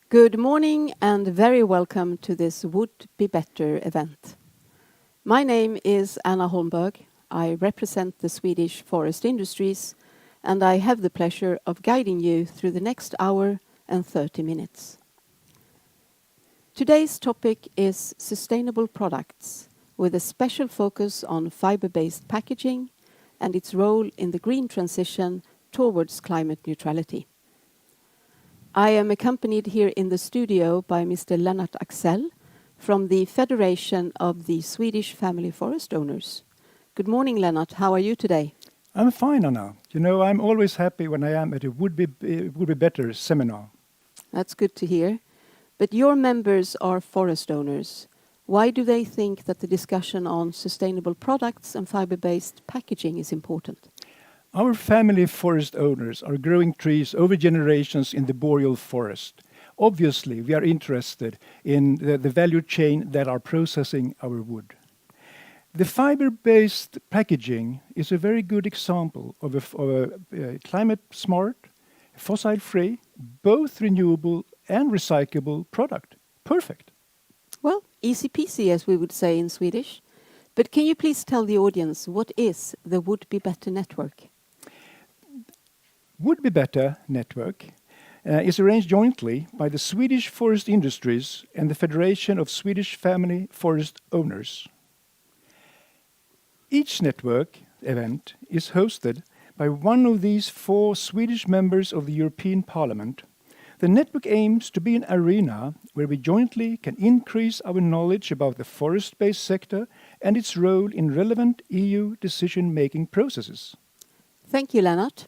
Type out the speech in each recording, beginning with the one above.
Good morning and very welcome to this Would Be Better event. My name is Anna Holmberg. I represent the Swedish forest industries and I have the pleasure of guiding you through the next hour and 30 minutes. Today's topic is sustainable products with a special focus on fibre-based packaging and its role in the green transition towards climate neutrality. I am accompanied here in the studio by Mr. Lennart Axel from the Federation of the Swedish Family Forest Owners. Good morning, Lennart. How are you today? I'm fine, Anna. You know, I'm always happy when I am at a Would Be Better seminar. That's good to hear. But your members are forest owners. Why do they think that the discussion on sustainable products and fibre-based packaging is important? Our family forest owners are growing trees over generations in the boreal forest. Obviously, we are interested in the value chain that are processing our wood. The fiber-based packaging is a very good example of a climate-smart, fossil-free, both renewable and recyclable product. Perfect. Well, easy peasy, as we would say in Swedish. But can you please tell the audience what is the Would Be Better network? Would Be Better network is arranged jointly by the Swedish forest industries and the Federation of Swedish Family Forest Owners. Each network event is hosted by one of these 4 Swedish members of the European Parliament. The network aims to be an arena where we jointly can increase our knowledge about the forest-based sector and its role in relevant EU decision-making processes. Thank you, Lennart.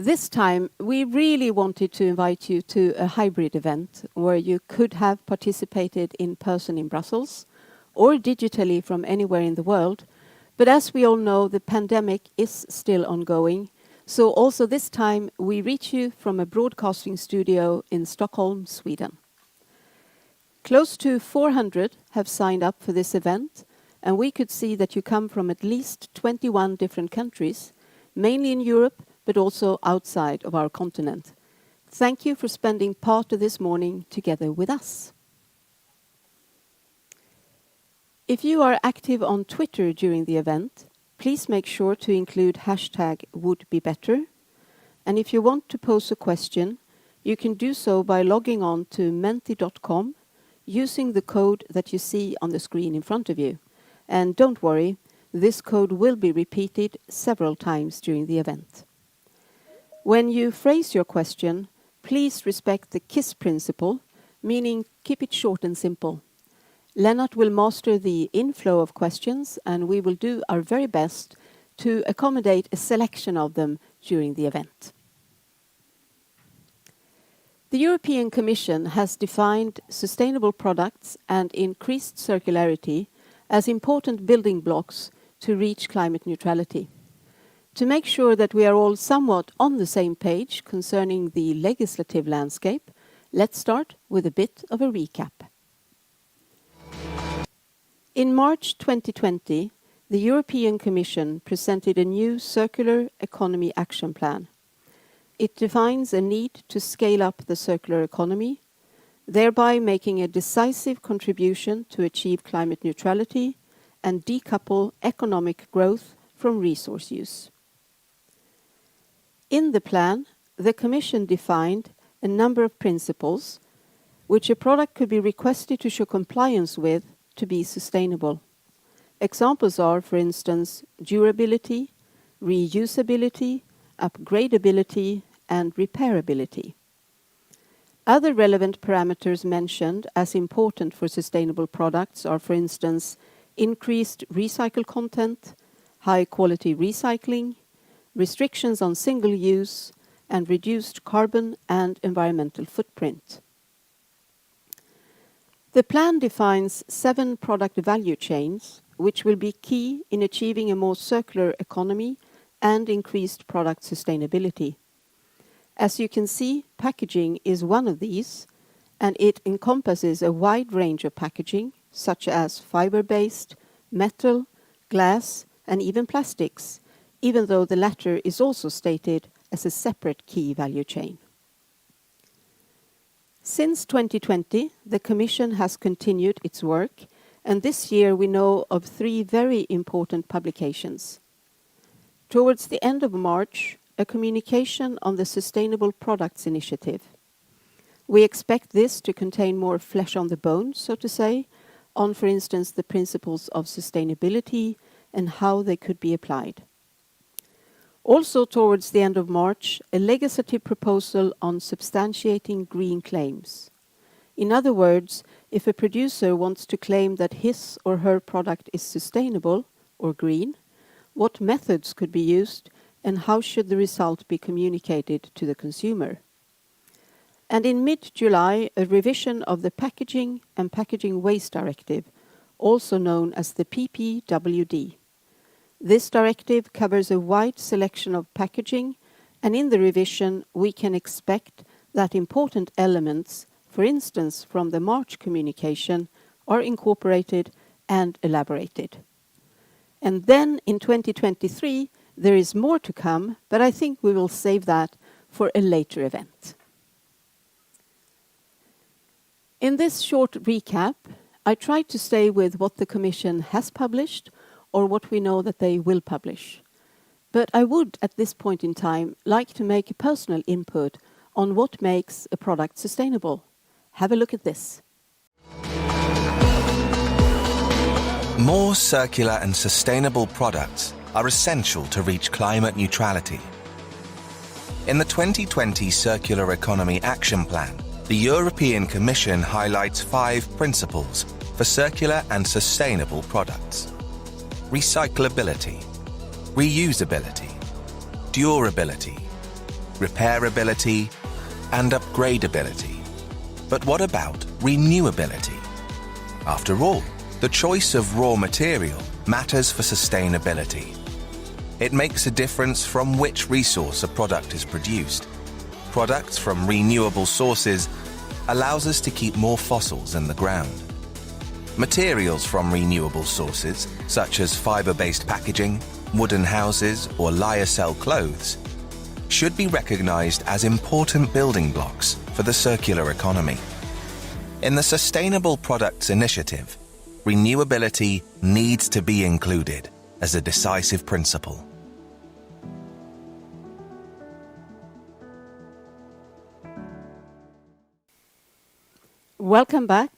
This time, we really wanted to invite you to a hybrid event where you could have participated in person in Brussels or digitally from anywhere in the world. But as we all know, the pandemic is still ongoing. So also this time, we reach you from a broadcasting studio in Stockholm, Sweden. Close to 400 have signed up for this event, and we could see that you come from at least 21 different countries, mainly in Europe, but also outside of our continent. Thank you for spending part of this morning together with us. If you are active on Twitter during the event, please make sure to include hashtag #WouldBeBetter. And if you want to pose a question, you can do so by logging on to menti.com using the code that you see on the screen in front of you. And don't worry, this code will be repeated several times during the event. When you phrase your question, please respect the KISS principle, meaning keep it short and simple. Lennart will master the inflow of questions and we will do our very best to accommodate a selection of them during the event. The European Commission has defined sustainable products and increased circularity as important building blocks to reach climate neutrality. To make sure that we are all somewhat on the same page concerning the legislative landscape, let's start with a bit of a recap. In March 2020, the European Commission presented a new Circular Economy Action Plan. It defines a need to scale up the circular economy, thereby making a decisive contribution to achieve climate neutrality and decouple economic growth from resource use. In the plan, the Commission defined a number of principles which a product could be requested to show compliance with to be sustainable. Examples are, for instance, durability, reusability, upgradability, and repairability. Other relevant parameters mentioned as important for sustainable products are, for instance, increased recycled content, high-quality recycling, restrictions on single use, and reduced carbon and environmental footprint. The plan defines 7 product value chains, which will be key in achieving a more circular economy and increased product sustainability. As you can see, packaging is one of these, and it encompasses a wide range of packaging, such as fiber-based, metal, glass, and even plastics, even though the latter is also stated as a separate key value chain. Since 2020, the Commission has continued its work, and this year we know of 3 very important publications. Towards the end of March, a communication on the Sustainable Products Initiative. We expect this to contain more flesh on the bone, so to say, on, for instance, the principles of sustainability and how they could be applied. Also towards the end of March, a legislative proposal on substantiating green claims. In other words, if a producer wants to claim that his or her product is sustainable or green, what methods could be used and how should the result be communicated to the consumer? And in mid-July, a revision of the Packaging and Packaging Waste Directive, also known as the PPWD. This directive covers a wide selection of packaging, and in the revision we can expect that important elements, for instance from the March communication, are incorporated and elaborated. And then in 2023 there is more to come, but I think we will save that for a later event. In this short recap, I tried to stay with what the Commission has published or what we know that they will publish. But I would, at this point in time, like to make a personal input on what makes a product sustainable. Have a look at this. More circular and sustainable products are essential to reach climate neutrality. In the 2020 Circular Economy Action Plan, the European Commission highlights 5 principles for circular and sustainable products: recyclability, reusability, durability, repairability, and upgradability. But what about renewability? After all, the choice of raw material matters for sustainability. It makes a difference from which resource a product is produced. Products from renewable sources allows us to keep more fossils in the ground. Materials from renewable sources, such as fibre-based packaging, wooden houses, or lyocell clothes, should be recognised as important building blocks for the circular economy. In the Sustainable Products Initiative, renewability needs to be included as a decisive principle. Welcome back.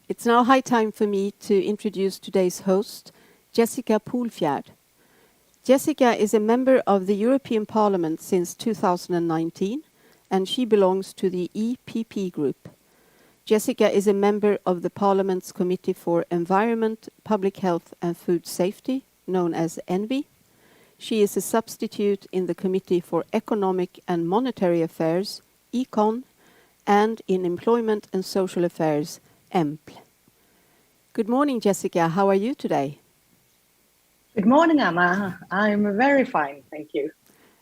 It's now high time for me to introduce today's host, Jessica Poolfjärd. Jessica is a member of the European Parliament since 2019, and she belongs to the EPP group. Jessica is a member of the Parliament's Committee for Environment, Public Health and Food Safety, known as ENVI. She is a substitute in the Committee for Economic and Monetary Affairs, ECON, and in Employment and Social Affairs, EMPL. Good morning, Jessica. How are you today? Good morning, Anna. I'm very fine, thank you.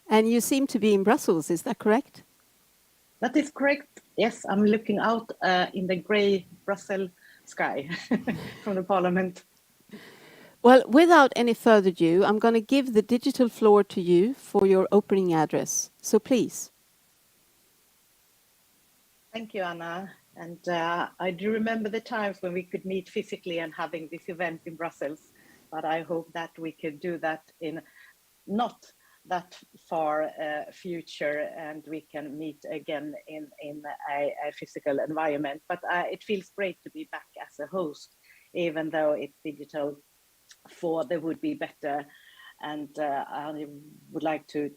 And you seem to be in Brussels, is that correct? That is correct. Yes, I'm looking out in the grey Brussels sky from the Parliament. Well, without any further ado, I'm going to give the digital floor to you for your opening address. So please. Thank you, Anna. And I do remember the times when we could meet physically and having this event in Brussels, but I hope that we could do that in not that far future, and we can meet again in a physical environment. But it feels great to be back as a host, even though it's digital. For the would be better. And I would like to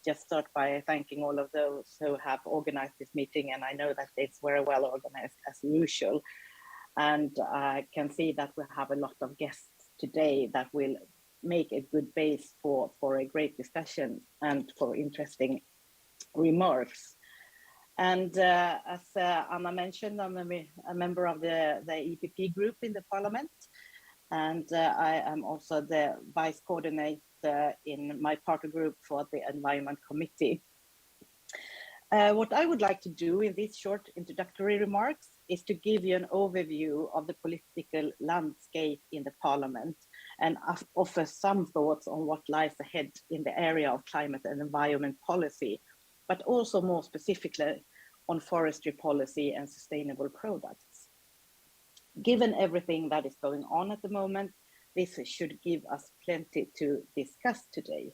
just start by thanking all of those who have organized this meeting, and I know that it's very well organized as usual. And I can see that we have a lot of guests today that will make a good base for a great discussion and for interesting remarks. And as Anna mentioned, I'm a member of the EPP group in the Parliament. And I am also the vice coordinator in my party group for the Environment Committee. What I would like to do in these short introductory remarks is to give you an overview of the political landscape in the Parliament and offer some thoughts on what lies ahead in the area of climate and environment policy, but also more specifically on forestry policy and sustainable products. Given everything that is going on at the moment, this should give us plenty to discuss today.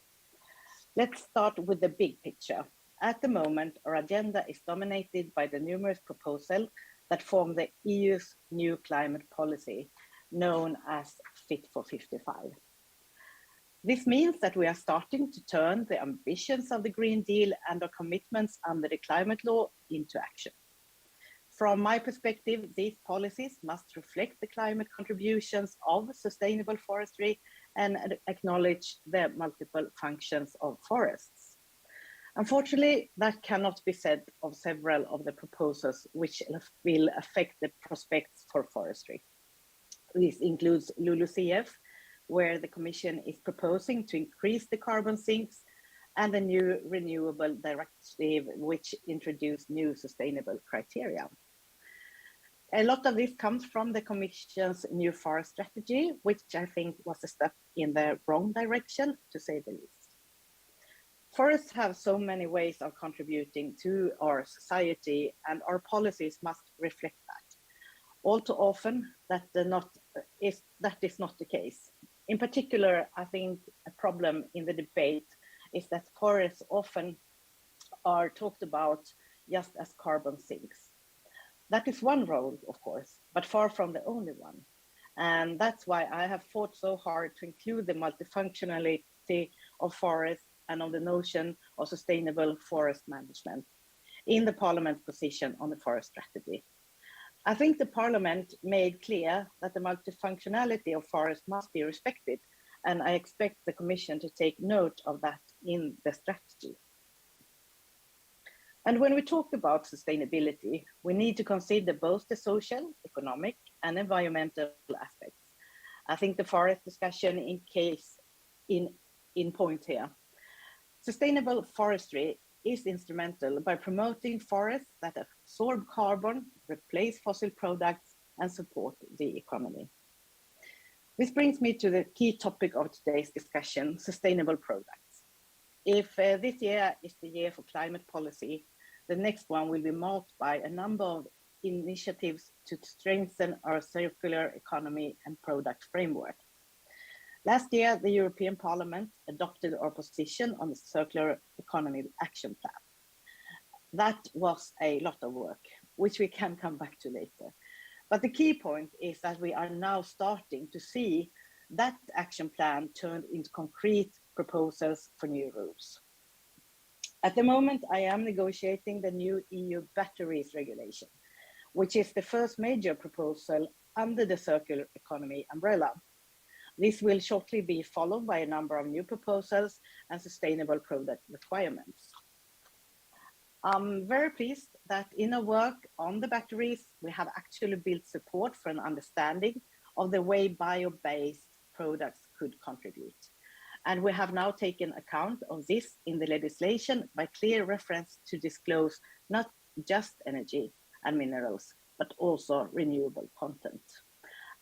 Let's start with the big picture. At the moment, our agenda is dominated by the numerous proposals that form the EU's new climate policy, known as Fit for 55. This means that we are starting to turn the ambitions of the Green Deal and our commitments under the climate law into action. From my perspective, these policies must reflect the climate contributions of sustainable forestry and acknowledge the multiple functions of forests. Unfortunately, that cannot be said of several of the proposals which will affect the prospects for forestry. This includes LULUCF, where the Commission is proposing to increase the carbon sinks, and the new Renewable Directive, which introduced new sustainable criteria. A lot of this comes from the Commission's new forest strategy, which I think was a step in the wrong direction, to say the least. Forests have so many ways of contributing to our society, and our policies must reflect that. All too often, that is not the case. In particular, I think a problem in the debate is that forests often are talked about just as carbon sinks. That is one role, of course, but far from the only one. And that's why I have fought so hard to include the multifunctionality of forests and on the notion of sustainable forest management in the Parliament's position on the forest strategy. I think the Parliament made clear that the multifunctionality of forests must be respected, and I expect the Commission to take note of that in the strategy. And when we talk about sustainability, we need to consider both the social, economic, and environmental aspects. I think the forest discussion in point here. Sustainable forestry is instrumental by promoting forests that absorb carbon, replace fossil products, and support the economy. This brings me to the key topic of today's discussion, sustainable products. If this year is the year for climate policy, the next one will be marked by a number of initiatives to strengthen our circular economy and product framework. Last year, the European Parliament adopted our position on the Circular Economy Action Plan. That was a lot of work, which we can come back to later. But the key point is that we are now starting to see that action plan turned into concrete proposals for new rules. At the moment, I am negotiating the new EU batteries regulation, which is the first major proposal under the circular economy umbrella. This will shortly be followed by a number of new proposals and sustainable product requirements. I'm very pleased that in our work on the batteries, we have actually built support for an understanding of the way bio-based products could contribute. And we have now taken account of this in the legislation by clear reference to disclose not just energy and minerals, but also renewable content.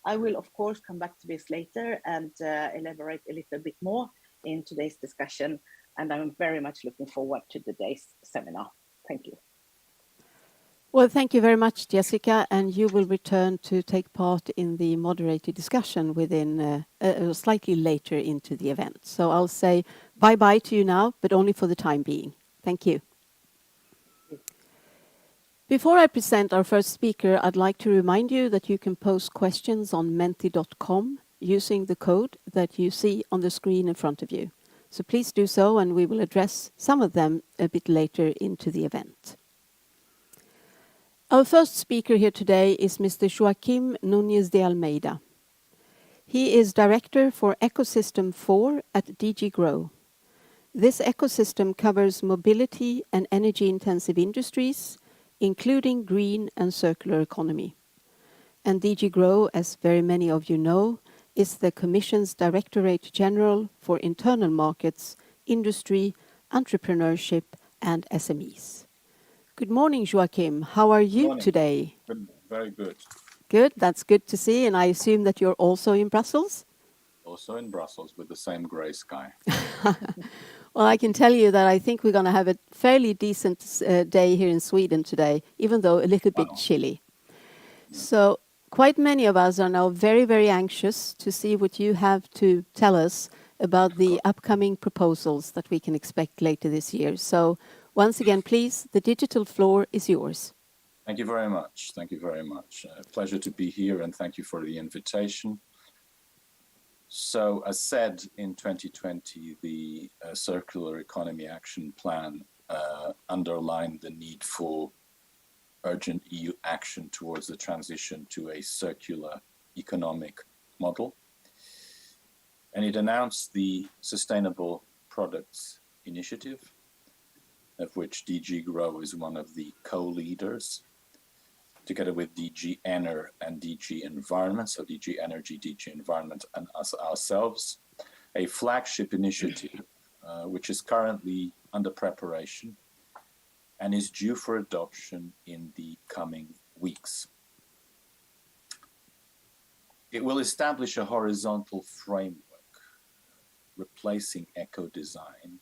I will, of course, come back to this later and elaborate a little bit more in today's discussion. And I'm very much looking forward to today's seminar. Thank you. Well, thank you very much, Jessica. And you will return to take part in the moderated discussion within slightly later into the event. So I'll say bye-bye to you now, but only for the time being. Thank you. Before I present our first speaker, I'd like to remind you that you can post questions on menti.com using the code that you see on the screen in front of you. So please do so, and we will address some of them a bit later into the event. Our first speaker here today is Mr. Joaquim Nunes De Almeida. He is Director for Ecosystem 4 at DG GROW. This ecosystem covers mobility and energy-intensive industries, including green and circular economy. And DG GROW, as very many of you know, is the Commission's Directorate General for Internal Markets, Industry, Entrepreneurship and SMEs. Good morning, Joachim. How are you today? Good, very good. Good, that's good to see. And I assume that you're also in Brussels? Also in Brussels with the same grey sky. Well, I can tell you that I think we're going to have a fairly decent day here in Sweden today, even though a little bit Wow. chilly. So quite many of us are now very, very anxious to see what you have to tell us about the upcoming proposals that we can expect later this year. So once again, please, the digital floor is yours. Thank you very much. Thank you very much. Pleasure to be here, and thank you for the invitation. So, as said, in 2020, the Circular Economy Action Plan underlined the need for urgent EU action towards the transition to a circular economic model. And it announced the Sustainable Products Initiative, of which DG GROW is one of the co-leaders, together with DG Ener and DG Environment, so DG Energy, DG Environment, and us ourselves, a flagship initiative which is currently under preparation and is due for adoption in the coming weeks. It will establish a horizontal framework replacing eco-design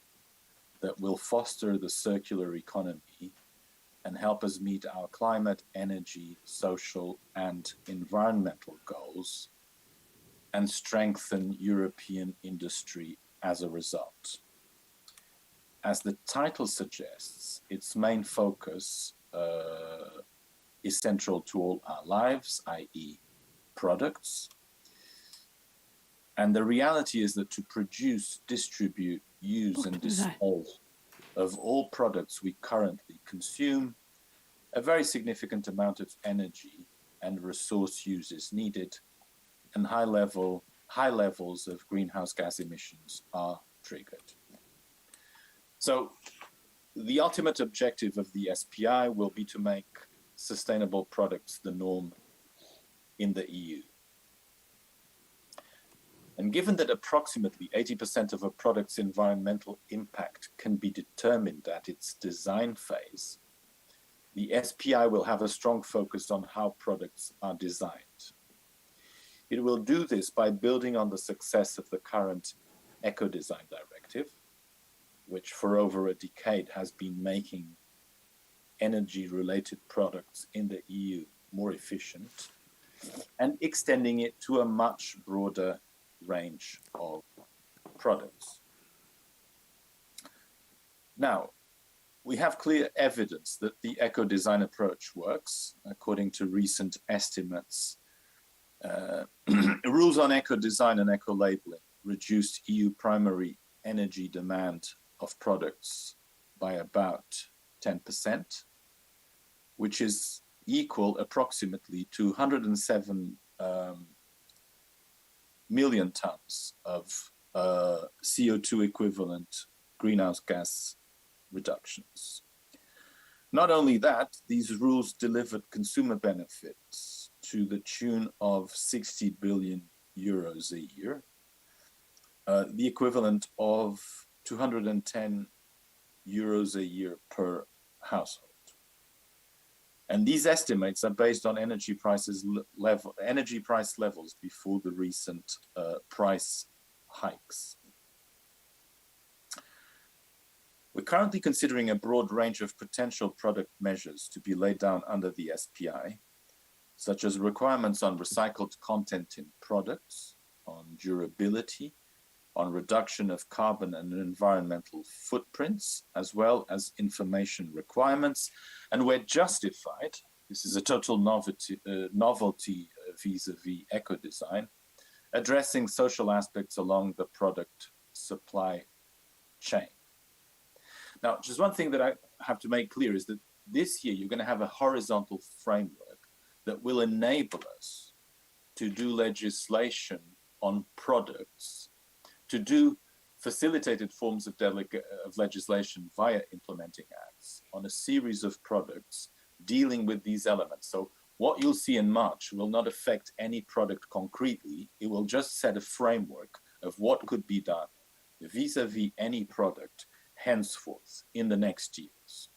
that will foster the circular economy and help us meet our climate, energy, social, and environmental goals, and strengthen European industry as a result. As the title suggests, its main focus is central to all our lives, i.e. products. And the reality is that to produce, distribute, use, and dispose of all products we currently consume, a very significant amount of energy and resource use is needed, and high levels of greenhouse gas emissions are triggered. So the ultimate objective of the SPI will be to make sustainable products the norm in the EU. And given that approximately 80% of a product's environmental impact can be determined at its design phase, the SPI will have a strong focus on how products are designed. It will do this by building on the success of the current Eco-Design Directive, which for over a decade has been making energy-related products in the EU more efficient, and extending it to a much broader range of products. Now, we have clear evidence that the eco-design approach works. According to recent estimates, rules on eco-design and eco-labeling reduced EU primary energy demand of products by about 10%, which is equal approximately to 107 million tons of CO2 equivalent greenhouse gas reductions. Not only that, these rules delivered consumer benefits to the tune of 60 billion euros a year, the equivalent of 210 euros a year per household. And these estimates are based on energy price levels before the recent price hikes. We're currently considering a broad range of potential product measures to be laid down under the SPI, such as requirements on recycled content in products, on durability, on reduction of carbon and environmental footprints, as well as information requirements. And where justified, this is a total novelty vis-a-vis eco-design, addressing social aspects along the product supply chain. Now, just one thing that I have to make clear is that this year you're going to have a horizontal framework that will enable us to do legislation on products, to do facilitated forms of legislation via implementing acts on a series of products dealing with these elements. So what you'll see in March will not affect any product concretely. It will just set a framework of what could be done vis-a-vis any product henceforth in the next years.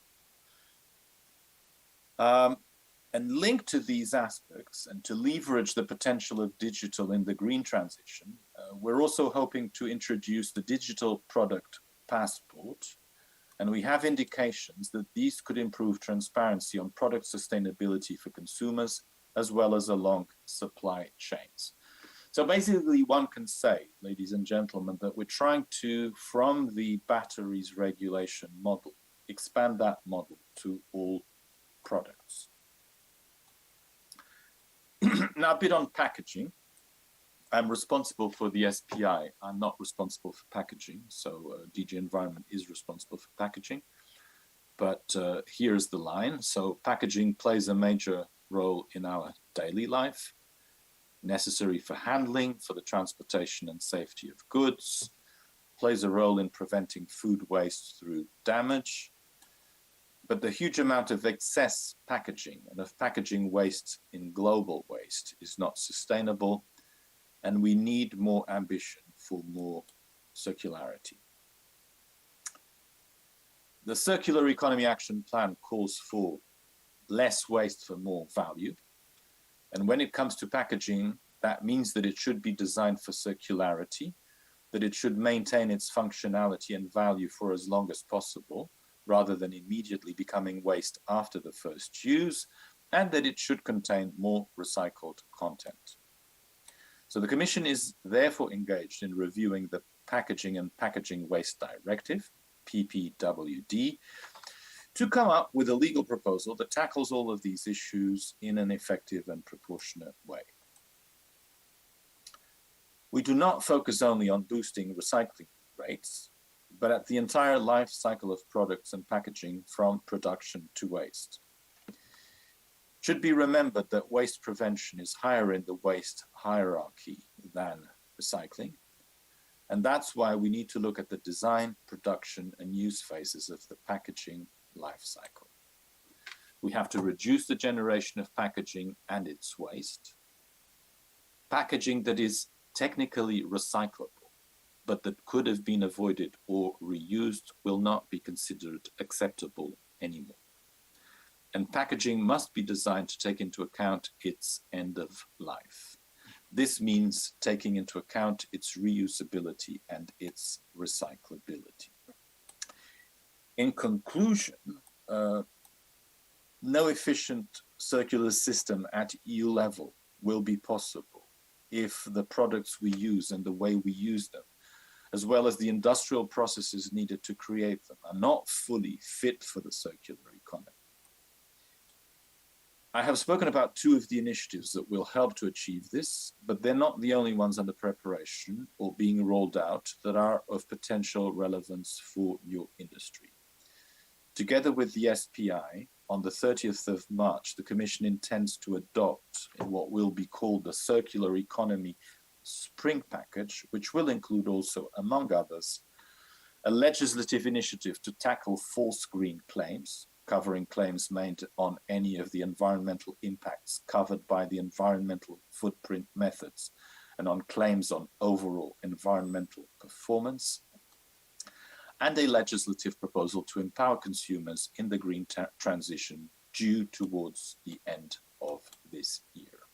And linked to these aspects and to leverage the potential of digital in the green transition, we're also hoping to introduce the digital product passport, and we have indications that these could improve transparency on product sustainability for consumers, as well as along supply chains. So basically, one can say, ladies and gentlemen, that we're trying to, from the batteries regulation model, expand that model to all products. Now, a bit on packaging. I'm responsible for the SPI. I'm not responsible for packaging, so DG Environment is responsible for packaging. But here's the line. So packaging plays a major role in our daily life, necessary for handling, for the transportation and safety of goods, plays a role in preventing food waste through damage. But the huge amount of excess packaging and of packaging waste in global waste is not sustainable, and we need more ambition for more circularity. The Circular Economy Action Plan calls for less waste for more value. And when it comes to packaging, that means that it should be designed for circularity, that it should maintain its functionality and value for as long as possible, rather than immediately becoming waste after the first use, and that it should contain more recycled content. So the Commission is therefore engaged in reviewing the Packaging and Packaging Waste Directive, PPWD, to come up with a legal proposal that tackles all of these issues in an effective and proportionate way. We do not focus only on boosting recycling rates, but at the entire life cycle of products and packaging from production to waste. It should be remembered that waste prevention is higher in the waste hierarchy than recycling, and that's why we need to look at the design, production, and use phases of the packaging life cycle. We have to reduce the generation of packaging and its waste. Packaging that is technically recyclable, but that could have been avoided or reused, will not be considered acceptable anymore. And packaging must be designed to take into account its end of life. This means taking into account its reusability and its recyclability. In conclusion, no efficient circular system at EU level will be possible if the products we use and the way we use them, as well as the industrial processes needed to create them, are not fully fit for the circular economy. I have spoken about two of the initiatives that will help to achieve this, but they're not the only ones under preparation or being rolled out that are of potential relevance for your industry. Together with the SPI, on the 30th of March, the Commission intends to adopt in what will be called the Circular Economy Spring Package, which will include also, among others, a legislative initiative to tackle false green claims, covering claims made on any of the environmental impacts covered by the environmental footprint methods, and on claims on overall environmental performance, and a legislative proposal to empower consumers in the green transition due towards the end of this year.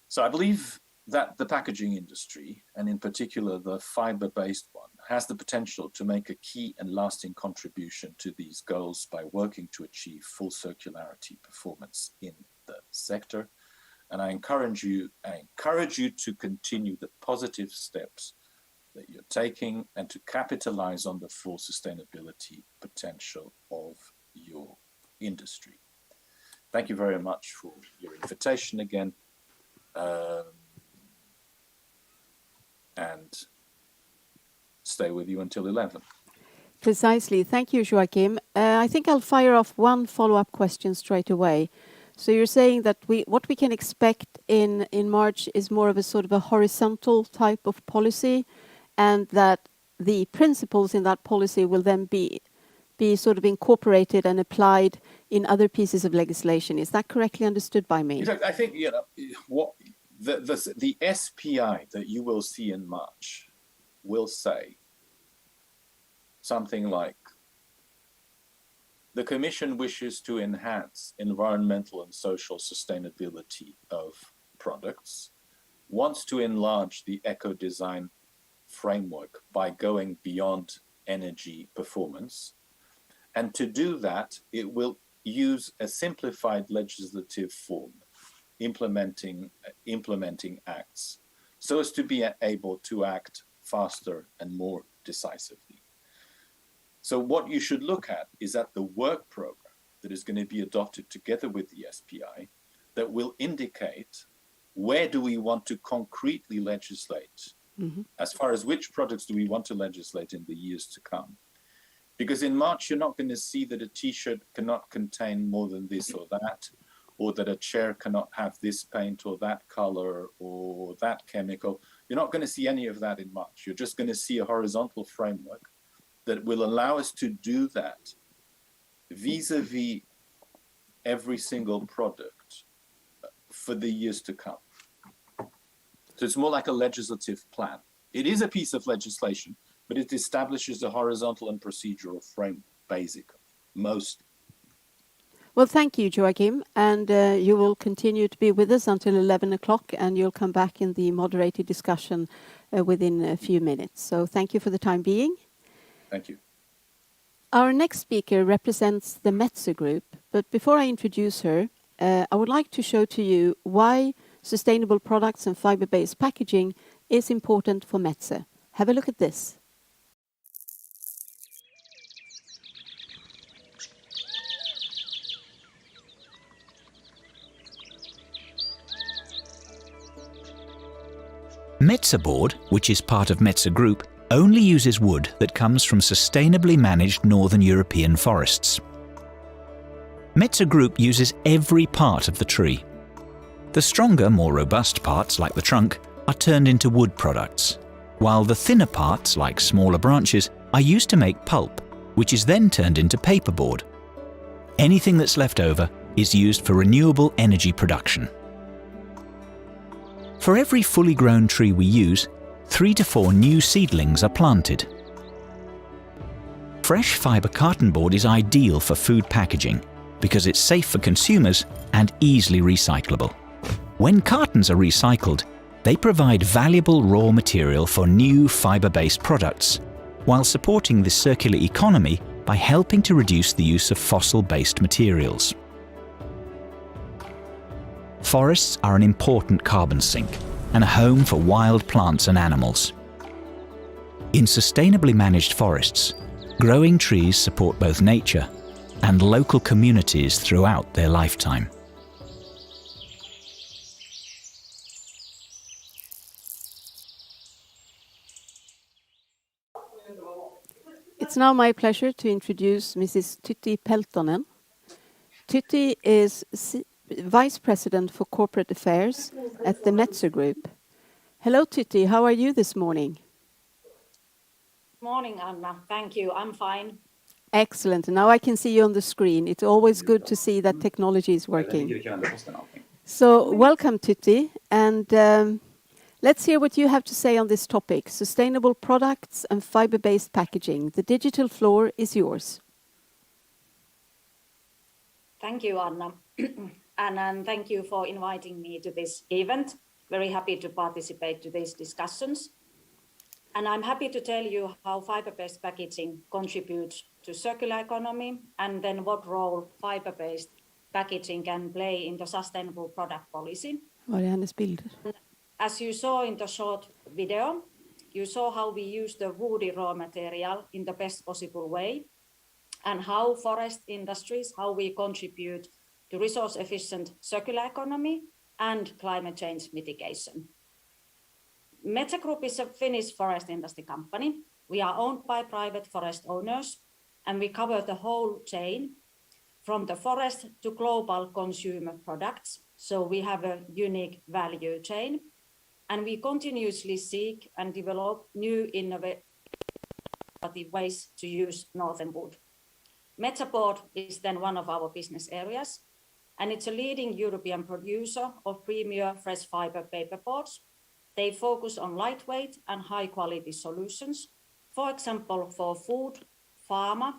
So I believe that the packaging industry, and in particular the fibre-based one, has the potential to make a key and lasting contribution to these goals by working to achieve full circularity performance in the sector. And I encourage you to continue the positive steps that you're taking and to capitalize on the full sustainability potential of your industry. Thank you very much for your invitation again. And stay with you until 11. Precisely. Thank you, Joachim. I think I'll fire off one follow-up question straight away. So you're saying that what we can expect in March is more of a sort of a horizontal type of policy, and that the principles in that policy will then be sort of incorporated and applied in other pieces of legislation. Is that correctly understood by me? Exactly. I think what the SPI that you will see in March will say something like, the Commission wishes to enhance environmental and social sustainability of products, wants to enlarge the eco-design framework by going beyond energy performance. And to do that, it will use a simplified legislative form, implementing acts, so as to be able to act faster and more decisively. So what you should look at is at the work program that is going to be adopted together with the SPI that will indicate where do we want to concretely legislate, as far as which products do we want to legislate in the years to come. Because in March, you're not going to see that a T-shirt cannot contain more than this or that, or that a chair cannot have this paint or that color or that chemical. You're not going to see any of that in March. You're just going to see a horizontal framework that will allow us to do that vis-a-vis every single product for the years to come. So it's more like a legislative plan. It is a piece of legislation, but it establishes a horizontal and procedural framework, basically, most. Well, thank you, Joachim, and you will continue to be with us until 11 o'clock, and you'll come back in the moderated discussion within a few minutes. So thank you for the time being. Thank you. Our next speaker represents the Metze Group, but before I introduce her, I would like to show to you why sustainable products and fiber-based packaging is important for Metze. Have a look at this. Metze Board, which is part of Metze Group, only uses wood that comes from sustainably managed Northern European forests. Metze Group uses every part of the tree. The stronger, more robust parts, like the trunk, are turned into wood products, while the thinner parts, like smaller branches, are used to make pulp, which is then turned into paperboard. Anything that's left over is used for renewable energy production. For every fully grown tree we use, 3 to 4 new seedlings are planted. Fresh fibre cartonboard is ideal for food packaging because it's safe for consumers and easily recyclable. When cartons are recycled, they provide valuable raw material for new fibre-based products, while supporting the circular economy by helping to reduce the use of fossil-based materials. Forests are an important carbon sink and a home for wild plants and animals. In sustainably managed forests, growing trees support both nature and local communities throughout their lifetime. It's now my pleasure to introduce Mrs. Tytti Peltonen. Tytti is Vice President for Corporate Affairs at the Metze Group. Hello, Tytti. How are you this morning? Morning, Anna. Thank you. I'm fine. Excellent. Now I can see you on the screen. It's always good to see that technology is working. So welcome, Tytti. And let's hear what you have to say on this topic, sustainable products and fiber-based packaging. The digital floor is yours. Thank you, Anna. And thank you for inviting me to this event. Very happy to participate to these discussions. And I'm happy to tell you how fiber-based packaging contributes to circular economy and then what role fiber-based packaging can play in the sustainable product policy. Var är hennes bilder? As you saw in the short video, you saw how we use the woody raw material in the best possible way and how forest industries, how we contribute to resource-efficient circular economy and climate change mitigation. Metze Group is a Finnish forest industry company. We are owned by private forest owners, and we cover the whole chain from the forest to global consumer products. So we have a unique value chain, and we continuously seek and develop new innovative ways to use northern wood. Metze Board is then one of our business areas, and it's a leading European producer of premier fresh fiber paperboards. They focus on lightweight and high quality solutions, for example, for food, pharma,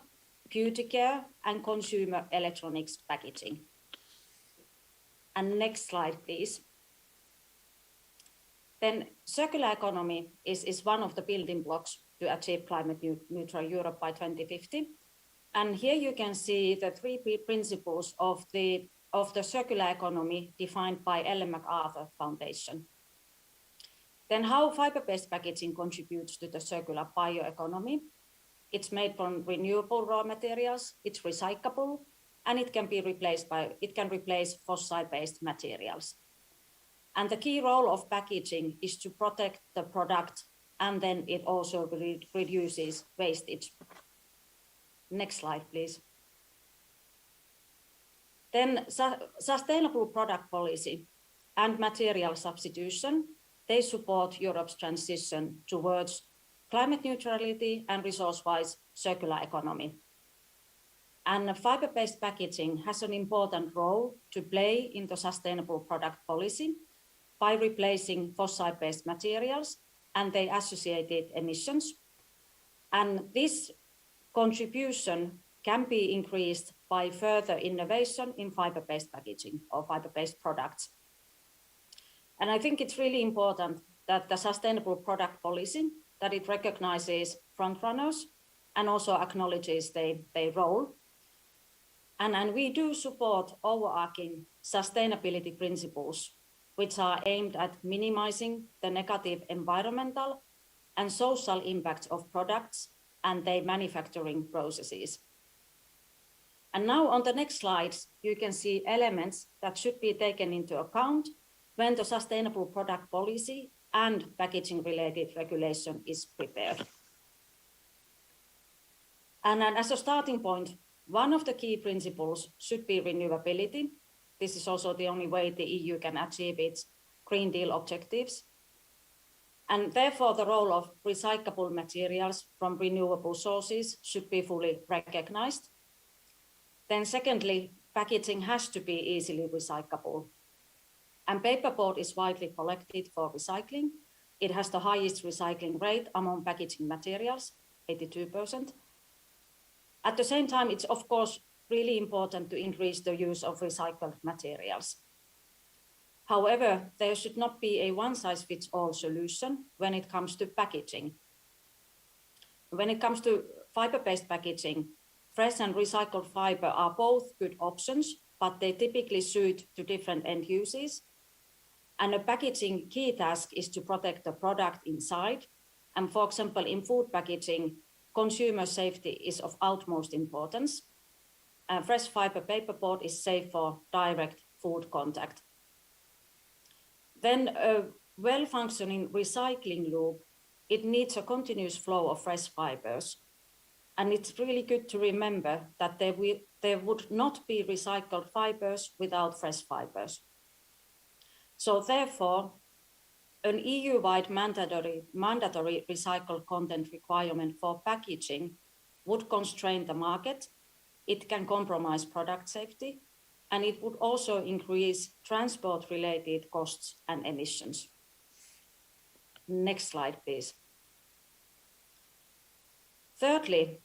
beauty care, and consumer electronics packaging. And next slide, please. Then circular economy is one of the building blocks to achieve climate neutral Europe by 2050. And here you can see the three principles of the circular economy defined by Ellen MacArthur Foundation. Then how fiber-based packaging contributes to the circular bioeconomy. It's made from renewable raw materials, it's recyclable, and it can replace fossil-based materials. And the key role of packaging is to protect the product, and then it also reduces wastage. Next slide, please. Then sustainable product policy and material substitution, they support Europe's transition towards climate neutrality and resource-wise circular economy. And fiber-based packaging has an important role to play in the sustainable product policy by replacing fossil-based materials and their associated emissions. And this contribution can be increased by further innovation in fiber-based packaging or fiber-based products. And I think it's really important that the sustainable product policy, that it recognizes frontrunners and also acknowledges their role. And we do support overarching sustainability principles, which are aimed at minimizing the negative environmental and social impacts of products and their manufacturing processes. And now on the next slides, you can see elements that should be taken into account when the sustainable product policy and packaging-related regulation is prepared. And as a starting point, one of the key principles should be renewability. This is also the only way the EU can achieve its Green Deal objectives. And therefore, the role of recyclable materials from renewable sources should be fully recognized. Then secondly, packaging has to be easily recyclable. And paperboard is widely collected for recycling. It has the highest recycling rate among packaging materials, 82%. At the same time, it's of course really important to increase the use of recycled materials. However, there should not be a one-size-fits-all solution when it comes to packaging. When it comes to fiber-based packaging, fresh and recycled fiber are both good options, but they typically suit to different end uses. And a packaging key task is to protect the product inside. And for example, in food packaging, consumer safety is of utmost importance. Fresh fiber paperboard is safe for direct food contact. Then a well-functioning recycling loop, it needs a continuous flow of fresh fibers. And it's really good to remember that there would not be recycled fibers without fresh fibers. So therefore, an EU-wide mandatory recycled content requirement for packaging would constrain the market. It can compromise product safety, and it would also increase transport-related costs and emissions. Next slide, please. Thirdly,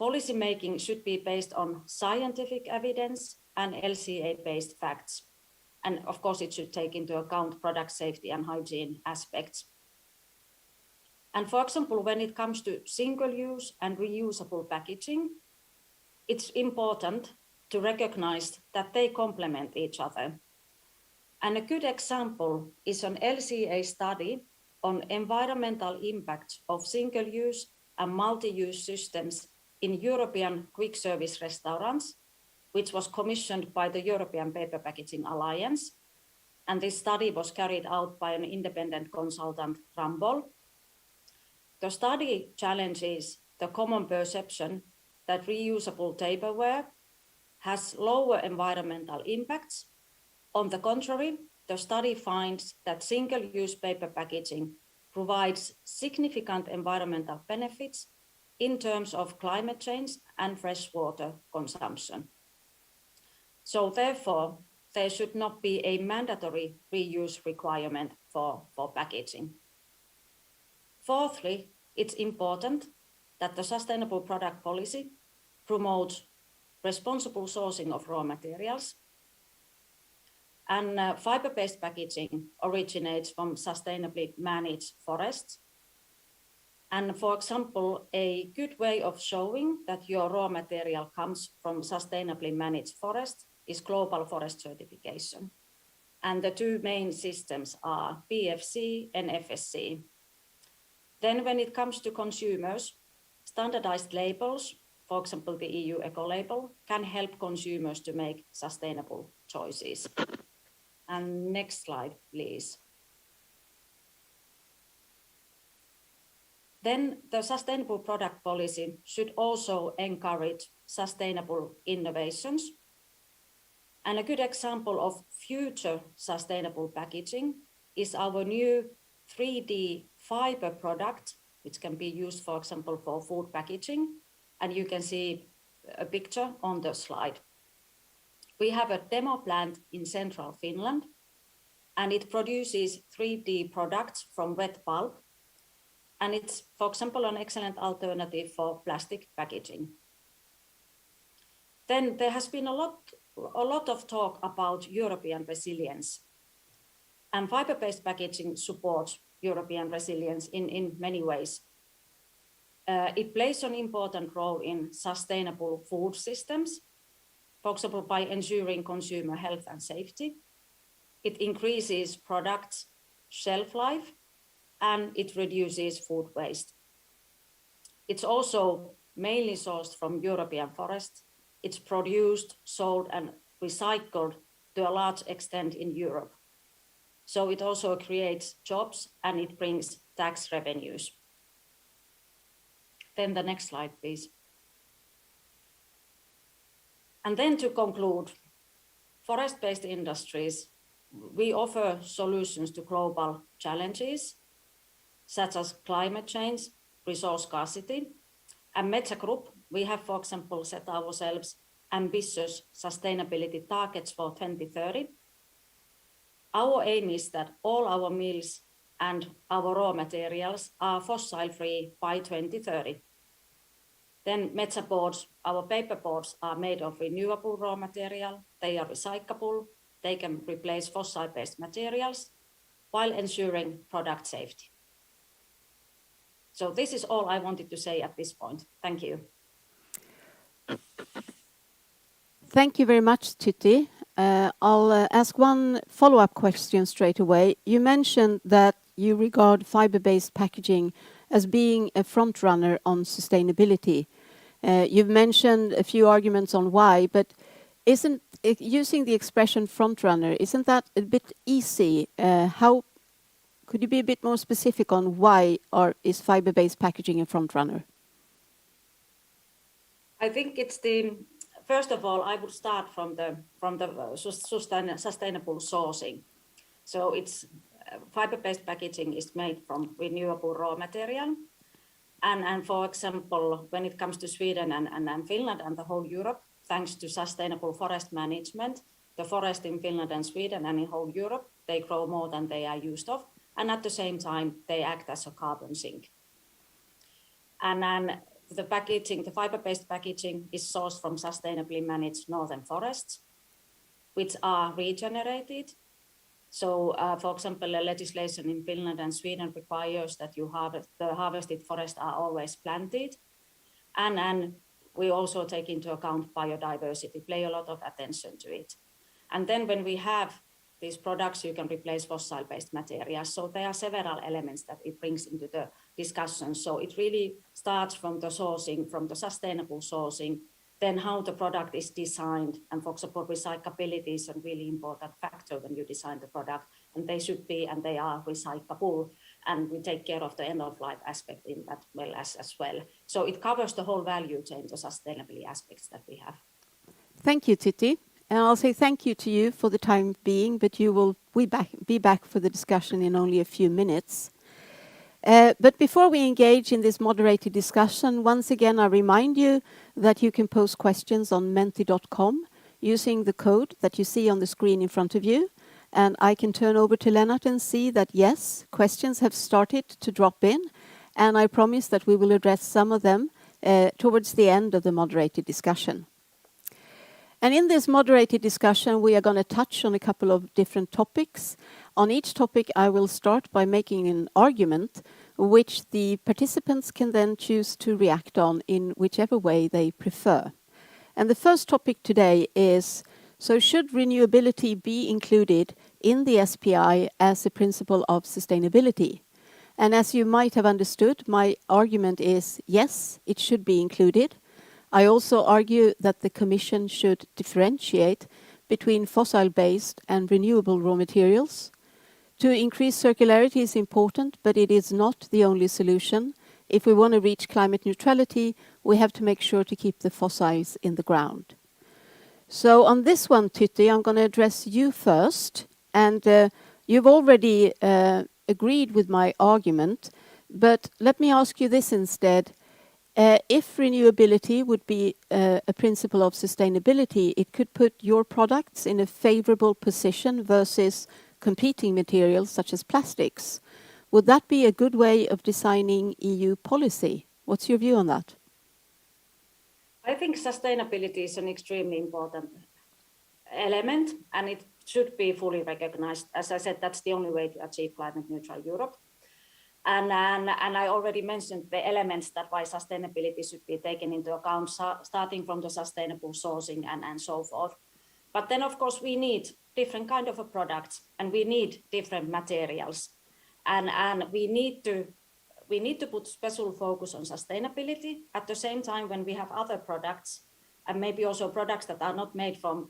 policymaking should be based on scientific evidence and LCA-based facts. And of course, it should take into account product safety and hygiene aspects. And for example, when it comes to single-use and reusable packaging, it's important to recognize that they complement each other. And a good example is an LCA study on environmental impact of single-use and multi-use systems in European quick service restaurants, which was commissioned by the European Paper Packaging Alliance. And this study was carried out by an independent consultant, Ramboll. The study challenges the common perception that reusable tableware has lower environmental impacts. On the contrary, the study finds that single-use paper packaging provides significant environmental benefits in terms of climate change and freshwater consumption. So therefore, there should not be a mandatory reuse requirement for packaging. Fourthly, it's important that the sustainable product policy promotes responsible sourcing of raw materials. And fiber-based packaging originates from sustainably managed forests. And for example, a good way of showing that your raw material comes from sustainably managed forest is global forest certification. And the two main systems are PFC and FSC. Then when it comes to consumers, standardized labels, for example, the EU eco-label, can help consumers to make sustainable choices. And next slide, please. Then the sustainable product policy should also encourage sustainable innovations. And a good example of future sustainable packaging is our new 3D fiber product, which can be used, for example, for food packaging. And you can see a picture on the slide. We have a demo plant in central Finland, and it produces 3D products from wet pulp. And it's, for example, an excellent alternative for plastic packaging. Then there has been a lot of talk about European resilience. And fiber-based packaging supports European resilience in many ways. It plays an important role in sustainable food systems, for example, by ensuring consumer health and safety. It increases products' shelf life, and it reduces food waste. It's also mainly sourced from European forests. It's produced, sold, and recycled to a large extent in Europe. So it also creates jobs and it brings tax revenues. Then the next slide, please. And then to conclude, forest-based industries, we offer solutions to global challenges, such as climate change, resource scarcity. At Metsä Group, we have, for example, set ourselves ambitious sustainability targets for 2030. Our aim is that all our mills and our raw materials are fossil-free by 2030. Then Metsä boards, our paper boards, are made of renewable raw material. They are recyclable. They can replace fossil-based materials while ensuring product safety. So this is all I wanted to say at this point. Thank you. Thank you very much, Tytti. I'll ask one follow-up question straight away. You mentioned that you regard fiber-based packaging as being a front runner on sustainability. You've mentioned a few arguments on why, but isn't using the expression front runner, isn't that a bit easy? How could you be a bit more specific on why is fiber-based packaging a front runner? I think it's first of all, I would start from the sustainable sourcing. So it's fiber-based packaging is made from renewable raw material. And for example, when it comes to Sweden and Finland and the whole Europe, thanks to sustainable forest management, the forest in Finland and Sweden and in whole Europe, they grow more than they are used of. And at the same time, they act as a carbon sink. And then the fiber-based packaging is sourced from sustainably managed northern forests, which are regenerated. So, for example, the legislation in Finland and Sweden requires that the harvested forests are always planted. And we also take into account biodiversity, pay a lot of attention to it. And then when we have these products, you can replace fossil-based materials. So there are several elements that it brings into the discussion. So it really starts from the sourcing, from the sustainable sourcing, then how the product is designed. And for example, recyclability is a really important factor when you design the product. And they should be, and they are recyclable. And we take care of the end-of-life aspect in that well as well. So it covers the whole value chain, the sustainability aspects that we have. Thank you, Tytti. And I'll say thank you to you for the time being, but you will be back for the discussion in only a few minutes. But before we engage in this moderated discussion, once again, I remind you that you can post questions on menti.com using the code that you see on the screen in front of you. And I can turn over to Lennart and see that, yes, questions have started to drop in. And I promise that we will address some of them towards the end of the moderated discussion. And in this moderated discussion, we are going to touch on a couple of different topics. On each topic, I will start by making an argument which the participants can then choose to react on in whichever way they prefer. And the first topic today is, so should renewability be included in the SPI as a principle of sustainability? And as you might have understood, my argument is yes, it should be included. I also argue that the Commission should differentiate between fossil-based and renewable raw materials. To increase circularity is important, but it is not the only solution. If we want to reach climate neutrality, we have to make sure to keep the fossils in the ground. So on this one, Tytti, I'm going to address you first. And you've already agreed with my argument, but let me ask you this instead. If renewability would be a principle of sustainability, it could put your products in a favorable position versus competing materials such as plastics. Would that be a good way of designing EU policy? What's your view on that? I think sustainability is an extremely important element, and it should be fully recognized. As I said, that's the only way to achieve climate neutral Europe. And I already mentioned the elements that why sustainability should be taken into account, starting from the sustainable sourcing and so forth. But then, of course, we need different kind of products, and we need different materials, and we need to put special focus on sustainability. At the same time, when we have other products, and maybe also products that are not made from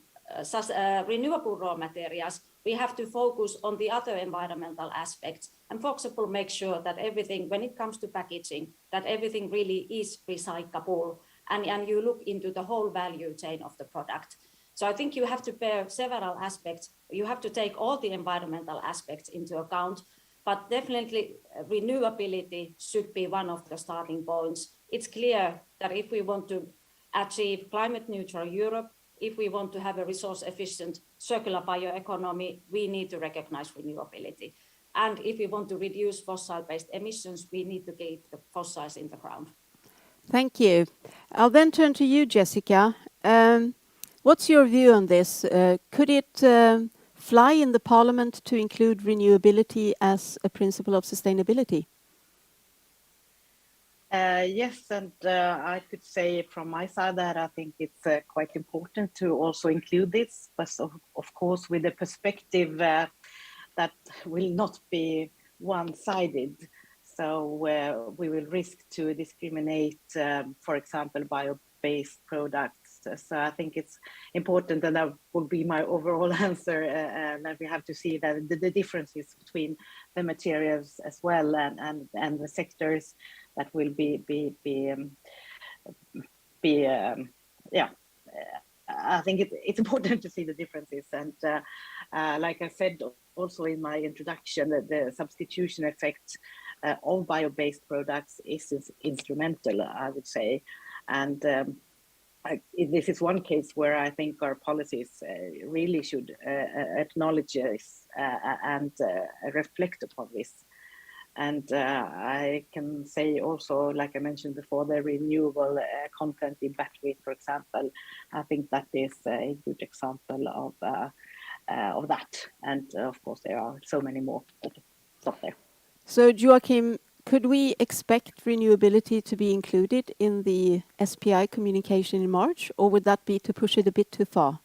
renewable raw materials, we have to focus on the other environmental aspects. And for example, make sure that everything, when it comes to packaging, that everything really is recyclable, and you look into the whole value chain of the product. So I think you have to bear several aspects. You have to take all the environmental aspects into account, but definitely renewability should be one of the starting points. It's clear that if we want to achieve climate neutral Europe, if we want to have a resource efficient circular bioeconomy, we need to recognize renewability. And if we want to reduce fossil-based emissions, we need to keep the fossils in the ground. Thank you. I'll then turn to you, Jessica. What's your view on this? Could it fly in the Parliament to include renewability as a principle of sustainability? Yes, and I could say from my side that I think it's quite important to also include this, but of course with a perspective that will not be one-sided. So we will risk to discriminate, for example, bio-based products. So I think it's important, and that will be my overall answer, that we have to see that the differences between the materials as well and the sectors that will I think it's important to see the differences. And like I said also in my introduction, the substitution effect of bio-based products is instrumental, I would say. And this is one case where I think our policies really should acknowledge this and reflect upon this. And I can say also, like I mentioned before, the renewable content in battery, for example, I think that is a good example of that. And of course, there are so many more, but stop there. So Joachim, could we expect renewability to be included in the SPI communication in March, or would that be to push it a bit too far?